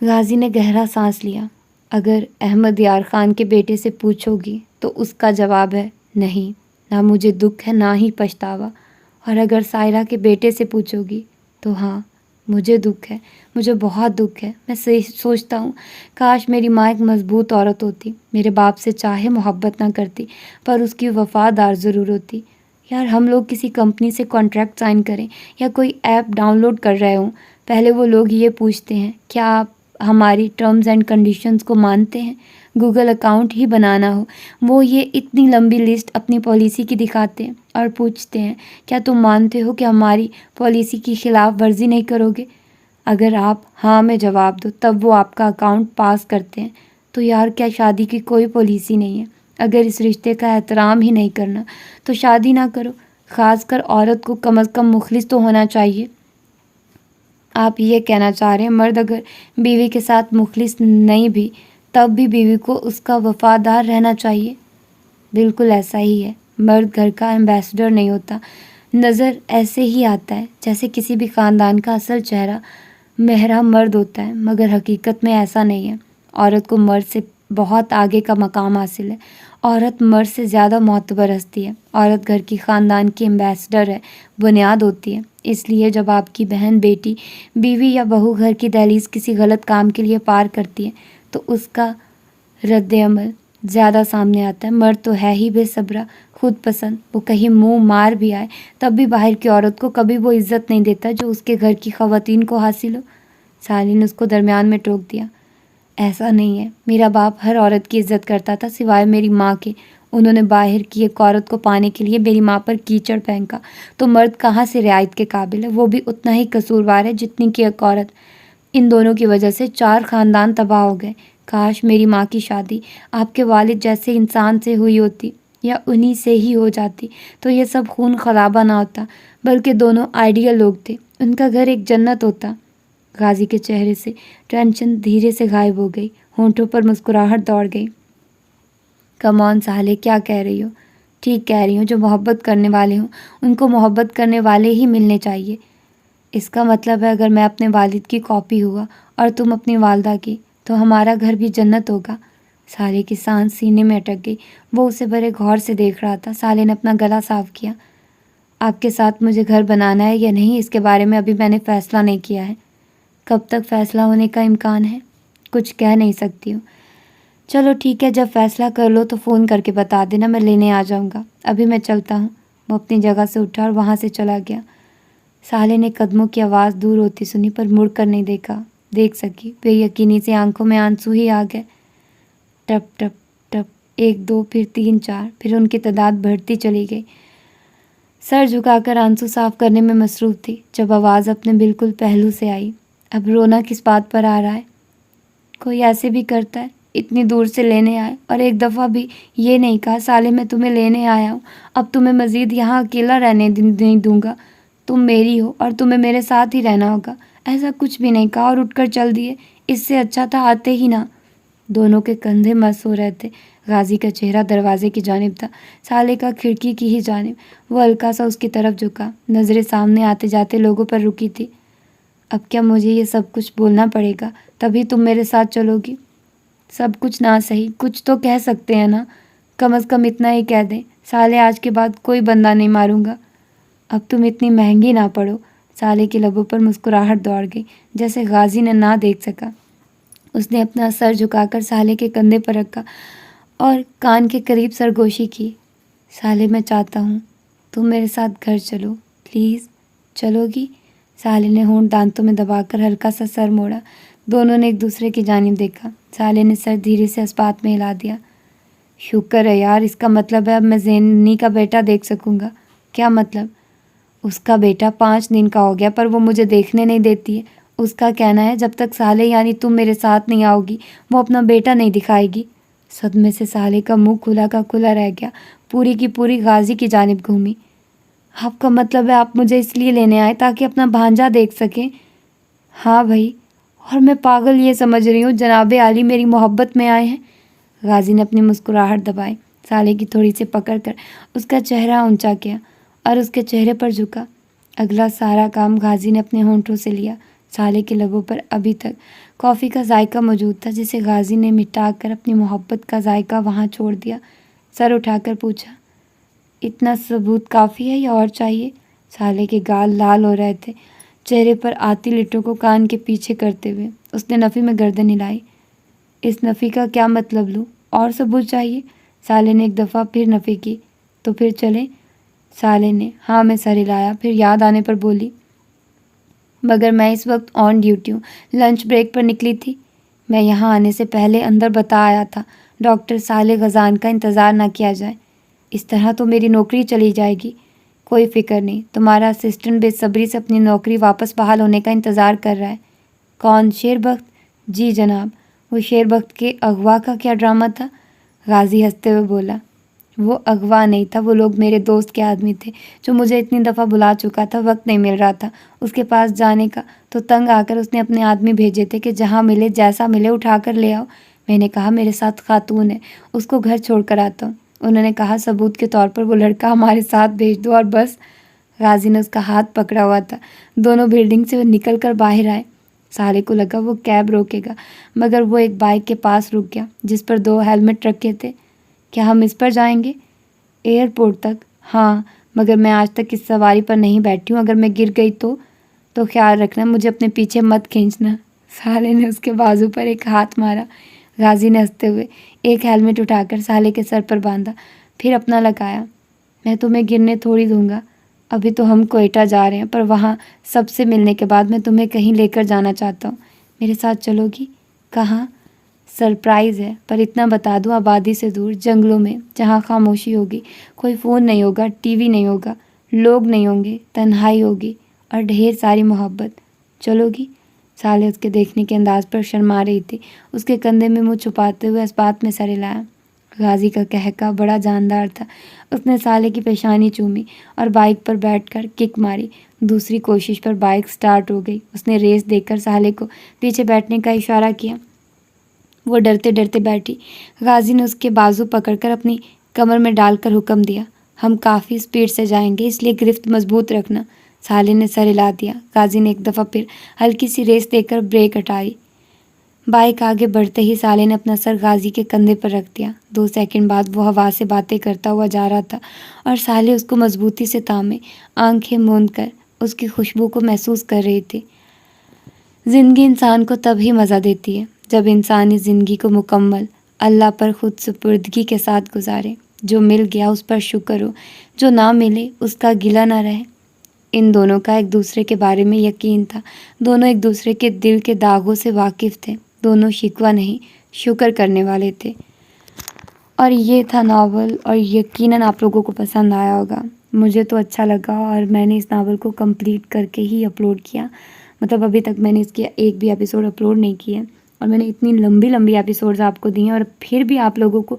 غازی نے گہرا سانس لیا۔ اگر احمد یار خان کے بیٹے سے پوچھو گی تو اس کا جواب ہے نہیں، نہ مجھے دکھ ہے نہ ہی پچھتاوا۔ اور اگر سائرہ کے بیٹے سے پوچھو گی تو ہاں، مجھے دکھ ہے، مجھے بہت دکھ ہے۔ میں سوچتا ہوں کاش میری ماں ایک مضبوط عورت ہوتی، میرے باپ سے چاہے محبت نہ کرتی پر اس کی وفادار ضرور ہوتی۔ یار ہم لوگ کسی کمپنی سے کانٹریکٹ سائن کریں یا کوئی ایپ ڈاؤن لوڈ کر رہے ہوں، پہلے وہ لوگ یہ پوچھتے ہیں کیا آپ ہماری ٹرمز اینڈ کنڈیشنز کو مانتے ہیں؟ گوگل اکاؤنٹ ہی بنانا ہو، وہ یہ اتنی لمبی لسٹ اپنی پالیسی کی دکھاتے ہیں اور پوچھتے ہیں کیا تم مانتے ہو کہ ہماری پالیسی کی خلاف ورزی نہیں کرو گے؟ اگر آپ ہاں میں جواب دو تب وہ آپ کا اکاؤنٹ پاس کرتے ہیں۔ تو یار کیا شادی کی کوئی پالیسی نہیں ہے؟ اگر اس رشتے کا احترام ہی نہیں کرنا تو شادی نہ کرو، خاص کر عورت کو کم از کم مخلص تو ہونا چاہیے۔ آپ یہ کہنا چاہ رہے ہیں مرد اگر بیوی کے ساتھ مخلص نہیں بھی تب بھی بیوی کو اس کا وفادار رہنا چاہیے؟ بالکل ایسا ہی ہے۔ مرد گھر کا ایمبیسڈر نہیں ہوتا، نظر ایسے ہی آتا ہے جیسے کسی بھی خاندان کا اصل چہرہ مہرہ مرد ہوتا ہے، مگر حقیقت میں ایسا نہیں ہے۔ عورت کو مرد سے بہت آگے کا مقام حاصل ہے۔ عورت مرد سے زیادہ معتبر ہستی ہے۔ عورت گھر کی خاندان کی ایمبیسڈر ہے، بنیاد ہوتی ہے۔ اس لیے جب آپ کی بہن، بیٹی، بیوی یا بہو گھر کی دہلیز کسی غلط کام کے لیے پار کرتی ہے تو اس کا رد عمل زیادہ سامنے آتا ہے۔ مرد تو ہے ہی بے صبرا، خود پسند، وہ کہیں منہ مار بھی آئے تب بھی باہر کی عورت کو کبھی وہ عزت نہیں دیتا جو اس کے گھر کی خواتین کو حاصل ہو۔ سالی نے اس کو درمیان میں ٹوک دیا۔ ایسا نہیں ہے، میرا باپ ہر عورت کی عزت کرتا تھا سوائے میری ماں کے۔ انہوں نے باہر کی ایک عورت کو پانے کے لیے میری ماں پر کیچڑ پھینکا تو مرد کہاں سے رعایت کے قابل ہے؟ وہ بھی اتنا ہی قصوروار ہے جتنی کہ ایک عورت۔ ان دونوں کی وجہ سے 4 خاندان تباہ ہو گئے۔ کاش میری ماں کی شادی آپ کے والد جیسے انسان سے ہوئی ہوتی یا انہی سے ہی ہو جاتی تو یہ سب خون خرابہ نہ ہوتا، بلکہ دونوں آئیڈیل لوگ تھے، ان کا گھر ایک جنت ہوتا۔ غازی کے چہرے سے ٹینشن دھیرے سے غائب ہو گئی، ہونٹوں پر مسکراہٹ دوڑ گئی۔ کم آن سالے، کیا کہہ رہی ہو؟ ٹھیک کہہ رہی ہوں، جو محبت کرنے والے ہوں ان کو محبت کرنے والے ہی ملنے چاہیے۔ اس کا مطلب ہے اگر میں اپنے والد کی کاپی ہوا اور تم اپنی والدہ کی تو ہمارا گھر بھی جنت ہوگا۔ سالے کی سانس سینے میں اٹک گئی، وہ اسے بڑے غور سے دیکھ رہا تھا۔ سالے نے اپنا گلا صاف کیا۔ آپ کے ساتھ مجھے گھر بنانا ہے یا نہیں اس کے بارے میں ابھی میں نے فیصلہ نہیں کیا ہے۔ کب تک فیصلہ ہونے کا امکان ہے؟ کچھ کہہ نہیں سکتی ہوں۔ چلو ٹھیک ہے، جب فیصلہ کر لو تو فون کر کے بتا دینا، میں لینے آ جاؤں گا۔ ابھی میں چلتا ہوں۔ وہ اپنی جگہ سے اٹھا اور وہاں سے چلا گیا۔ سالے نے قدموں کی آواز دور ہوتی سنی پر مڑ کر نہیں دیکھ سکی۔ بے یقینی سے آنکھوں میں آنسو ہی آ گئے۔ ٹپ ٹپ ٹپ، 1 2 پھر 3 4، پھر ان کی تعداد بڑھتی چلی گئی۔ سر جھکا کر آنسو صاف کرنے میں مصروف تھی جب آواز اپنے بالکل پہلو سے آئی۔ اب رونا کس بات پر آ رہا ہے؟ کوئی ایسے بھی کرتا ہے، اتنی دور سے لینے آئے اور ایک دفعہ بھی یہ نہیں کہا سالے میں تمہیں لینے آیا ہوں، اب تمہیں مزید یہاں اکیلا رہنے نہیں دوں گا، تم میری ہو اور تمہیں میرے ساتھ ہی رہنا ہوگا، ایسا کچھ بھی نہیں کہا اور اٹھ کر چل دیے۔ اس سے اچھا تھا آتے ہی نہ۔ دونوں کے کندھے مس ہو رہے تھے۔ غازی کا چہرہ دروازے کی جانب تھا، سالے کا کھڑکی کی ہی جانب۔ وہ ہلکا سا اس کی طرف جھکا، نظریں سامنے آتے جاتے لوگوں پر رکی تھی۔ اب کیا مجھے یہ سب کچھ بولنا پڑے گا تبھی تم میرے ساتھ چلو گی؟ سب کچھ نہ صحیح، کچھ تو کہہ سکتے ہیں نا، کم از کم اتنا ہی کہہ دیں سالے آج کے بعد کوئی بندہ نہیں ماروں گا۔ اب تم اتنی مہنگی نہ پڑو، سالے کے لبوں پر مسکراہٹ دوڑ گئی، جیسے غازی نے نہ دیکھ سکا۔ اس نے اپنا سر جھکا کر سالے کے کندھے پر رکھا اور کان کے قریب سرگوشی کی۔ سالے، میں چاہتا ہوں تم میرے ساتھ گھر چلو، پلیز، چلو گی؟ سالے نے ہونٹ دانتوں میں دبا کر ہلکا سا سر موڑا۔ دونوں نے ایک دوسرے کی جانب دیکھا۔ سالے نے سر دھیرے سے اس بات میں ہلا دیا۔ شکر ہے یار، اس کا مطلب ہے اب میں زینی کا بیٹا دیکھ سکوں گا۔ کیا مطلب؟ اس کا بیٹا 5 دن کا ہو گیا پر وہ مجھے دیکھنے نہیں دیتی ہے۔ اس کا کہنا ہے جب تک سالے یعنی تم میرے ساتھ نہیں آؤ گی وہ اپنا بیٹا نہیں دکھائے گی۔ صدمے سے سالے کا منہ کھلا کا کھلا رہ گیا، پوری کی پوری غازی کی جانب گھومی۔ آپ کا مطلب ہے آپ مجھے اس لیے لینے آئے تاکہ اپنا بھانجا دیکھ سکیں؟ ہاں بھائی، اور میں پاگل یہ سمجھ رہی ہوں جناب عالی میری محبت میں آئے ہیں؟ غازی نے اپنی مسکراہٹ دبائی، سالے کی تھوڑی سی پکڑ کر اس کا چہرہ اونچا کیا اور اس کے چہرے پر جھکا۔ اگلا سارا کام غازی نے اپنے ہونٹوں سے لیا۔ سالے کے لبوں پر ابھی تک کافی کا ذائقہ موجود تھا جسے غازی نے مٹا کر اپنی محبت کا ذائقہ وہاں چھوڑ دیا۔ سر اٹھا کر پوچھا، اتنا ثبوت کافی ہے یا اور چاہیے؟ سالے کے گال لال ہو رہے تھے، چہرے پر آتی لٹوں کو کان کے پیچھے کرتے ہوئے اس نے نفی میں گردن ہلائی۔ اس نفی کا کیا مطلب لوں؟ اور ثبوت چاہیے؟ سالے نے ایک دفعہ پھر نفی کی۔ تو پھر چلیں؟ سالے نے ہاں میں سر ہلایا، پھر یاد آنے پر بولی، مگر میں اس وقت آن ڈیوٹی ہوں، لنچ بریک پر نکلی تھی۔ میں یہاں آنے سے پہلے اندر بتا آیا تھا ڈاکٹر صالح غزان کا انتظار نہ کیا جائے، اس طرح تو میری نوکری چلی جائے گی۔ کوئی فکر نہیں، تمہارا اسسٹنٹ بے صبری سے اپنی نوکری واپس بحال ہونے کا انتظار کر رہا ہے۔ کون؟ شیر بخت؟ جی جناب۔ وہ شیر بخت کے اغوا کا کیا ڈرامہ تھا؟ غازی ہنستے ہوئے بولا، وہ اغوا نہیں تھا، وہ لوگ میرے دوست کے آدمی تھے جو مجھے اتنی دفعہ بلا چکا تھا، وقت نہیں مل رہا تھا اس کے پاس جانے کا، تو تنگ آ کر اس نے اپنے آدمی بھیجے تھے کہ جہاں ملے جیسا ملے اٹھا کر لے آؤ۔ میں نے کہا میرے ساتھ خاتون ہے، اس کو گھر چھوڑ کر آتا ہوں۔ انہوں نے کہا ثبوت کے طور پر وہ لڑکا ہمارے ساتھ بھیج دو اور بس۔ غازی نے اس کا ہاتھ پکڑا ہوا تھا۔ دونوں بلڈنگ سے نکل کر باہر آئے۔ سالے کو لگا وہ کیب روکے گا، مگر وہ ایک بائک کے پاس رک گیا جس پر 2 ہیلمٹ رکھے تھے۔ کیا ہم اس پر جائیں گے؟ ایئرپورٹ تک؟ ہاں، مگر میں آج تک اس سواری پر نہیں بیٹھی ہوں، اگر میں گر گئی تو خیال رکھنا مجھے اپنے پیچھے مت کھینچنا۔ سالے نے اس کے بازو پر ایک ہاتھ مارا۔ غازی نے ہنستے ہوئے ایک ہیلمٹ اٹھا کر سالے کے سر پر باندھا، پھر اپنا لگایا۔ میں تمہیں گرنے تھوڑی دوں گا، ابھی تو ہم کوئٹہ جا رہے ہیں، پر وہاں سب سے ملنے کے بعد میں تمہیں کہیں لے کر جانا چاہتا ہوں۔ میرے ساتھ چلو گی؟ کہاں؟ سرپرائز ہے، پر اتنا بتا دوں، آبادی سے دور، جنگلوں میں، جہاں خاموشی ہوگی، کوئی فون نہیں ہوگا، ٹی وی نہیں ہوگا، لوگ نہیں ہوں گے، تنہائی ہوگی اور ڈھیر ساری محبت۔ چلو گی؟ سالے اس کے دیکھنے کے انداز پر شرما رہی تھی، اس کے کندھے میں منہ چھپاتے ہوئے اس بات میں سر ہلایا۔ غازی کا کہکا بڑا جاندار تھا۔ اس نے سالے کی پیشانی چومی اور بائک پر بیٹھ کر کک ماری۔ دوسری کوشش پر بائک سٹارٹ ہو گئی۔ اس نے ریس دیکھ کر سالے کو پیچھے بیٹھنے کا اشارہ کیا۔ وہ ڈرتے ڈرتے بیٹھی۔ غازی نے اس کے بازو پکڑ کر اپنی کمر میں ڈال کر حکم دیا، ہم کافی سپیڈ سے جائیں گے، اس لیے گرفت مضبوط رکھنا۔ سالے نے سر ہلا دیا۔ غازی نے ایک دفعہ پھر ہلکی سی ریس دے کر بریک ہٹائی۔ بائک آگے بڑھتے ہی سالے نے اپنا سر غازی کے کندھے پر رکھ دیا۔ 2 سیکنڈ بعد وہ ہوا سے باتیں کرتا ہوا جا رہا تھا اور سالے اس کو مضبوطی سے تھامے آنکھیں موند کر اس کی خوشبو کو محسوس کر رہی تھی۔ زندگی انسان کو تب ہی مزہ دیتی ہے جب انسان اس زندگی کو مکمل اللہ پر خود سپردگی کے ساتھ گزارے۔ جو مل گیا اس پر شکر ہو، جو نہ ملے اس کا گلہ نہ رہے۔ ان دونوں کا ایک دوسرے کے بارے میں یقین تھا، دونوں ایک دوسرے کے دل کے داغوں سے واقف تھے، دونوں شکوہ نہیں شکر کرنے والے تھے۔ اور یہ تھا ناول، اور یقیناً آپ لوگوں کو پسند آیا ہوگا۔ مجھے تو اچھا لگا اور میں نے اس ناول کو کمپلیٹ کر کے ہی اپلوڈ کیا، مطلب ابھی تک میں نے اس کے ایک بھی ایپیسوڈ اپلوڈ نہیں کیا، اور میں نے اتنی لمبی لمبی ایپیسوڈز آپ کو دی ہیں اور پھر بھی آپ لوگوں کو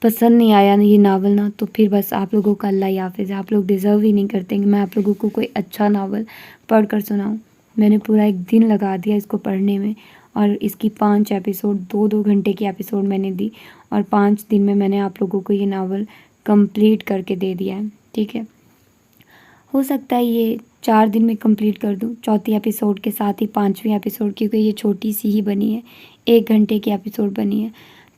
پسند نہیں آیا یہ ناول نا، تو پھر بس آپ لوگوں کا اللہ حافظ ہے۔ آپ لوگ ڈیزرو ہی نہیں کرتے کہ میں آپ لوگوں کو کوئی اچھا ناول پڑھ کر سناؤں۔ میں نے پورا ایک دن لگا دیا اس کو پڑھنے میں، اور اس کی 5 ایپیسوڈ 2 گھنٹے کی ایپیسوڈ میں نے دی، اور 5 دن میں نے آپ لوگوں کو یہ ناول کمپلیٹ کر کے دے دیا ہے، ٹھیک ہے۔ ہو سکتا ہے یہ 4 دن میں کمپلیٹ کر دوں، 4تھی ایپیسوڈ کے ساتھ ہی 5ویں ایپیسوڈ، کیونکہ یہ چھوٹی سی ہی بنی ہے، 1 گھنٹے کی ایپیسوڈ بنی ہے،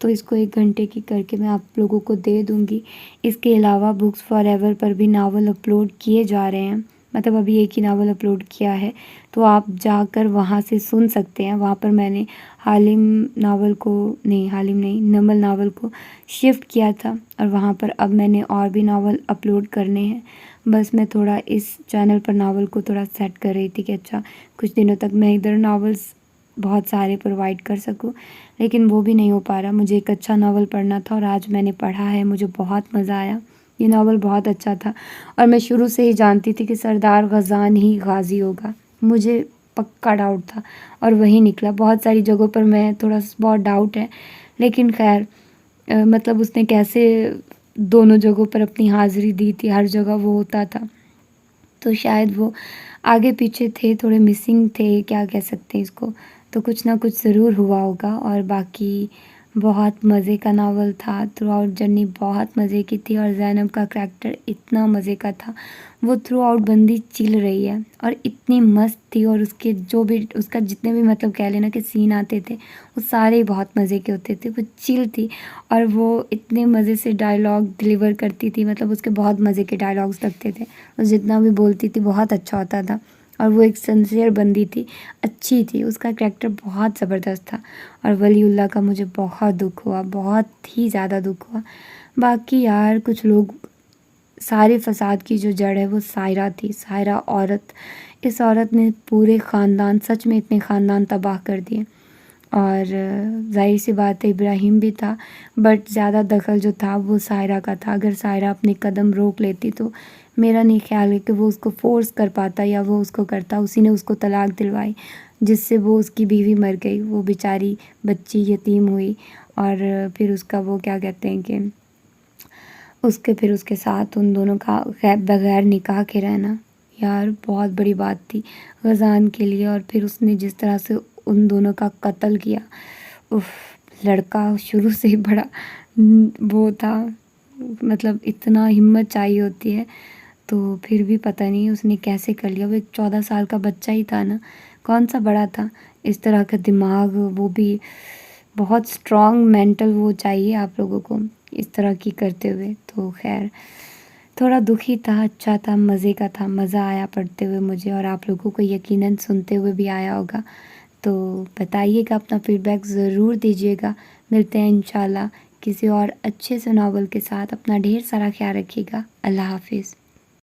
تو اس کو 1 گھنٹے کی کر کے میں آپ لوگوں کو دے دوں گی۔ اس کے علاوہ بکس فار ایور پر بھی ناول اپلوڈ کیے جا رہے ہیں، مطلب ابھی ایک ہی ناول اپلوڈ کیا ہے، تو آپ جا کر وہاں سے سن سکتے ہیں۔ وہاں پر میں نے نمل ناول کو شفٹ کیا تھا، اور وہاں پر اب میں نے اور بھی ناول اپلوڈ کرنے ہیں۔ بس میں تھوڑا اس چینل پر ناول کو تھوڑا سیٹ کر رہی تھی کہ اچھا کچھ دنوں تک میں ادھر ناولز بہت سارے پرووائڈ کر سکوں، لیکن وہ بھی نہیں ہو پا رہا۔ مجھے ایک اچھا ناول پڑھنا تھا، اور آج میں نے پڑھا ہے، مجھے بہت مزہ آیا۔ یہ ناول بہت اچھا تھا، اور میں شروع سے ہی جانتی تھی کہ سردار غزان ہی غازی ہوگا، مجھے پکا ڈاؤٹ تھا، اور وہی نکلا۔ بہت ساری جگہوں پر میں تھوڑا بہت ڈاؤٹ ہے، لیکن خیر مطلب اس نے کیسے دونوں جگہوں پر اپنی حاضری دی تھی، ہر جگہ وہ ہوتا تھا، تو شاید وہ آگے پیچھے تھے، تھوڑے مسنگ تھے، کیا کہہ سکتے ہیں اس کو، تو کچھ نہ کچھ ضرور ہوا ہوگا۔ اور باقی بہت مزے کا ناول تھا، تھرو آؤٹ جرنی بہت مزے کی تھی، اور زینب کا کریکٹر اتنا مزے کا تھا، وہ تھرو آؤٹ بندی چل رہی ہے اور اتنی مست تھی، اور اس کے جو بھی اس کا جتنے بھی مطلب کہہ لینا کہ سین آتے تھے وہ سارے بہت مزے کے ہوتے تھے، وہ چل تھی، اور وہ اتنے مزے سے ڈائلاگ ڈلیور کرتی تھی، مطلب اس کے بہت مزے کے ڈائلاگس لگتے تھے، وہ جتنا بھی بولتی تھی بہت اچھا ہوتا تھا، اور وہ ایک سنسیئر بندی تھی، اچھی تھی، اس کا کریکٹر بہت زبردست تھا۔ اور ولی اللہ کا مجھے بہت دکھ ہوا، بہت ہی زیادہ دکھ ہوا۔ باقی یار کچھ لوگ، سارے فساد کی جو جڑ ہے وہ سائرہ تھی، سائرہ عورت، اس عورت نے پورے خاندان، سچ میں اتنے خاندان تباہ کر دیے، اور ظاہر سی بات ہے ابراہیم بھی تھا، بٹ زیادہ دخل جو تھا وہ سائرہ کا تھا۔ اگر سائرہ اپنے قدم روک لیتی تو میرا نہیں خیال ہے کہ وہ اس کو فورس کر پاتا یا وہ اس کو کرتا، اسی نے اس کو طلاق دلوائی، جس سے وہ اس کی بیوی مر گئی، وہ بیچاری بچی یتیم ہوئی، اور پھر اس کا وہ کیا کہتے ہیں کہ اس کے ساتھ ان دونوں کا بغیر نکاح کے رہنا، یار بہت بڑی بات تھی غزان کے لیے۔ اور پھر اس نے جس طرح سے ان دونوں کا قتل کیا، لڑکا شروع سے ہی بڑا وہ تھا، مطلب اتنا ہمت چاہیے ہوتی ہے، تو پھر بھی پتہ نہیں اس نے کیسے کر لیا۔ وہ ایک 14 سال کا بچہ ہی تھا نا، کون سا بڑا تھا، اس طرح کا دماغ، وہ بھی بہت اسٹرانگ مینٹل وہ چاہیے آپ لوگوں کو اس طرح کی کرتے ہوئے۔ تو خیر تھوڑا دکھی تھا، اچھا تھا، مزے کا تھا، مزہ آیا پڑھتے ہوئے مجھے، اور آپ لوگوں کو یقیناً سنتے ہوئے بھی آیا ہوگا۔ تو بتائیے گا، اپنا فیڈ بیک ضرور دیجیے گا۔ ملتے ہیں انشاءاللہ کسی اور اچھے سے ناول کے ساتھ۔ اپنا ڈھیر سارا خیال رکھیے گا۔ اللہ حافظ۔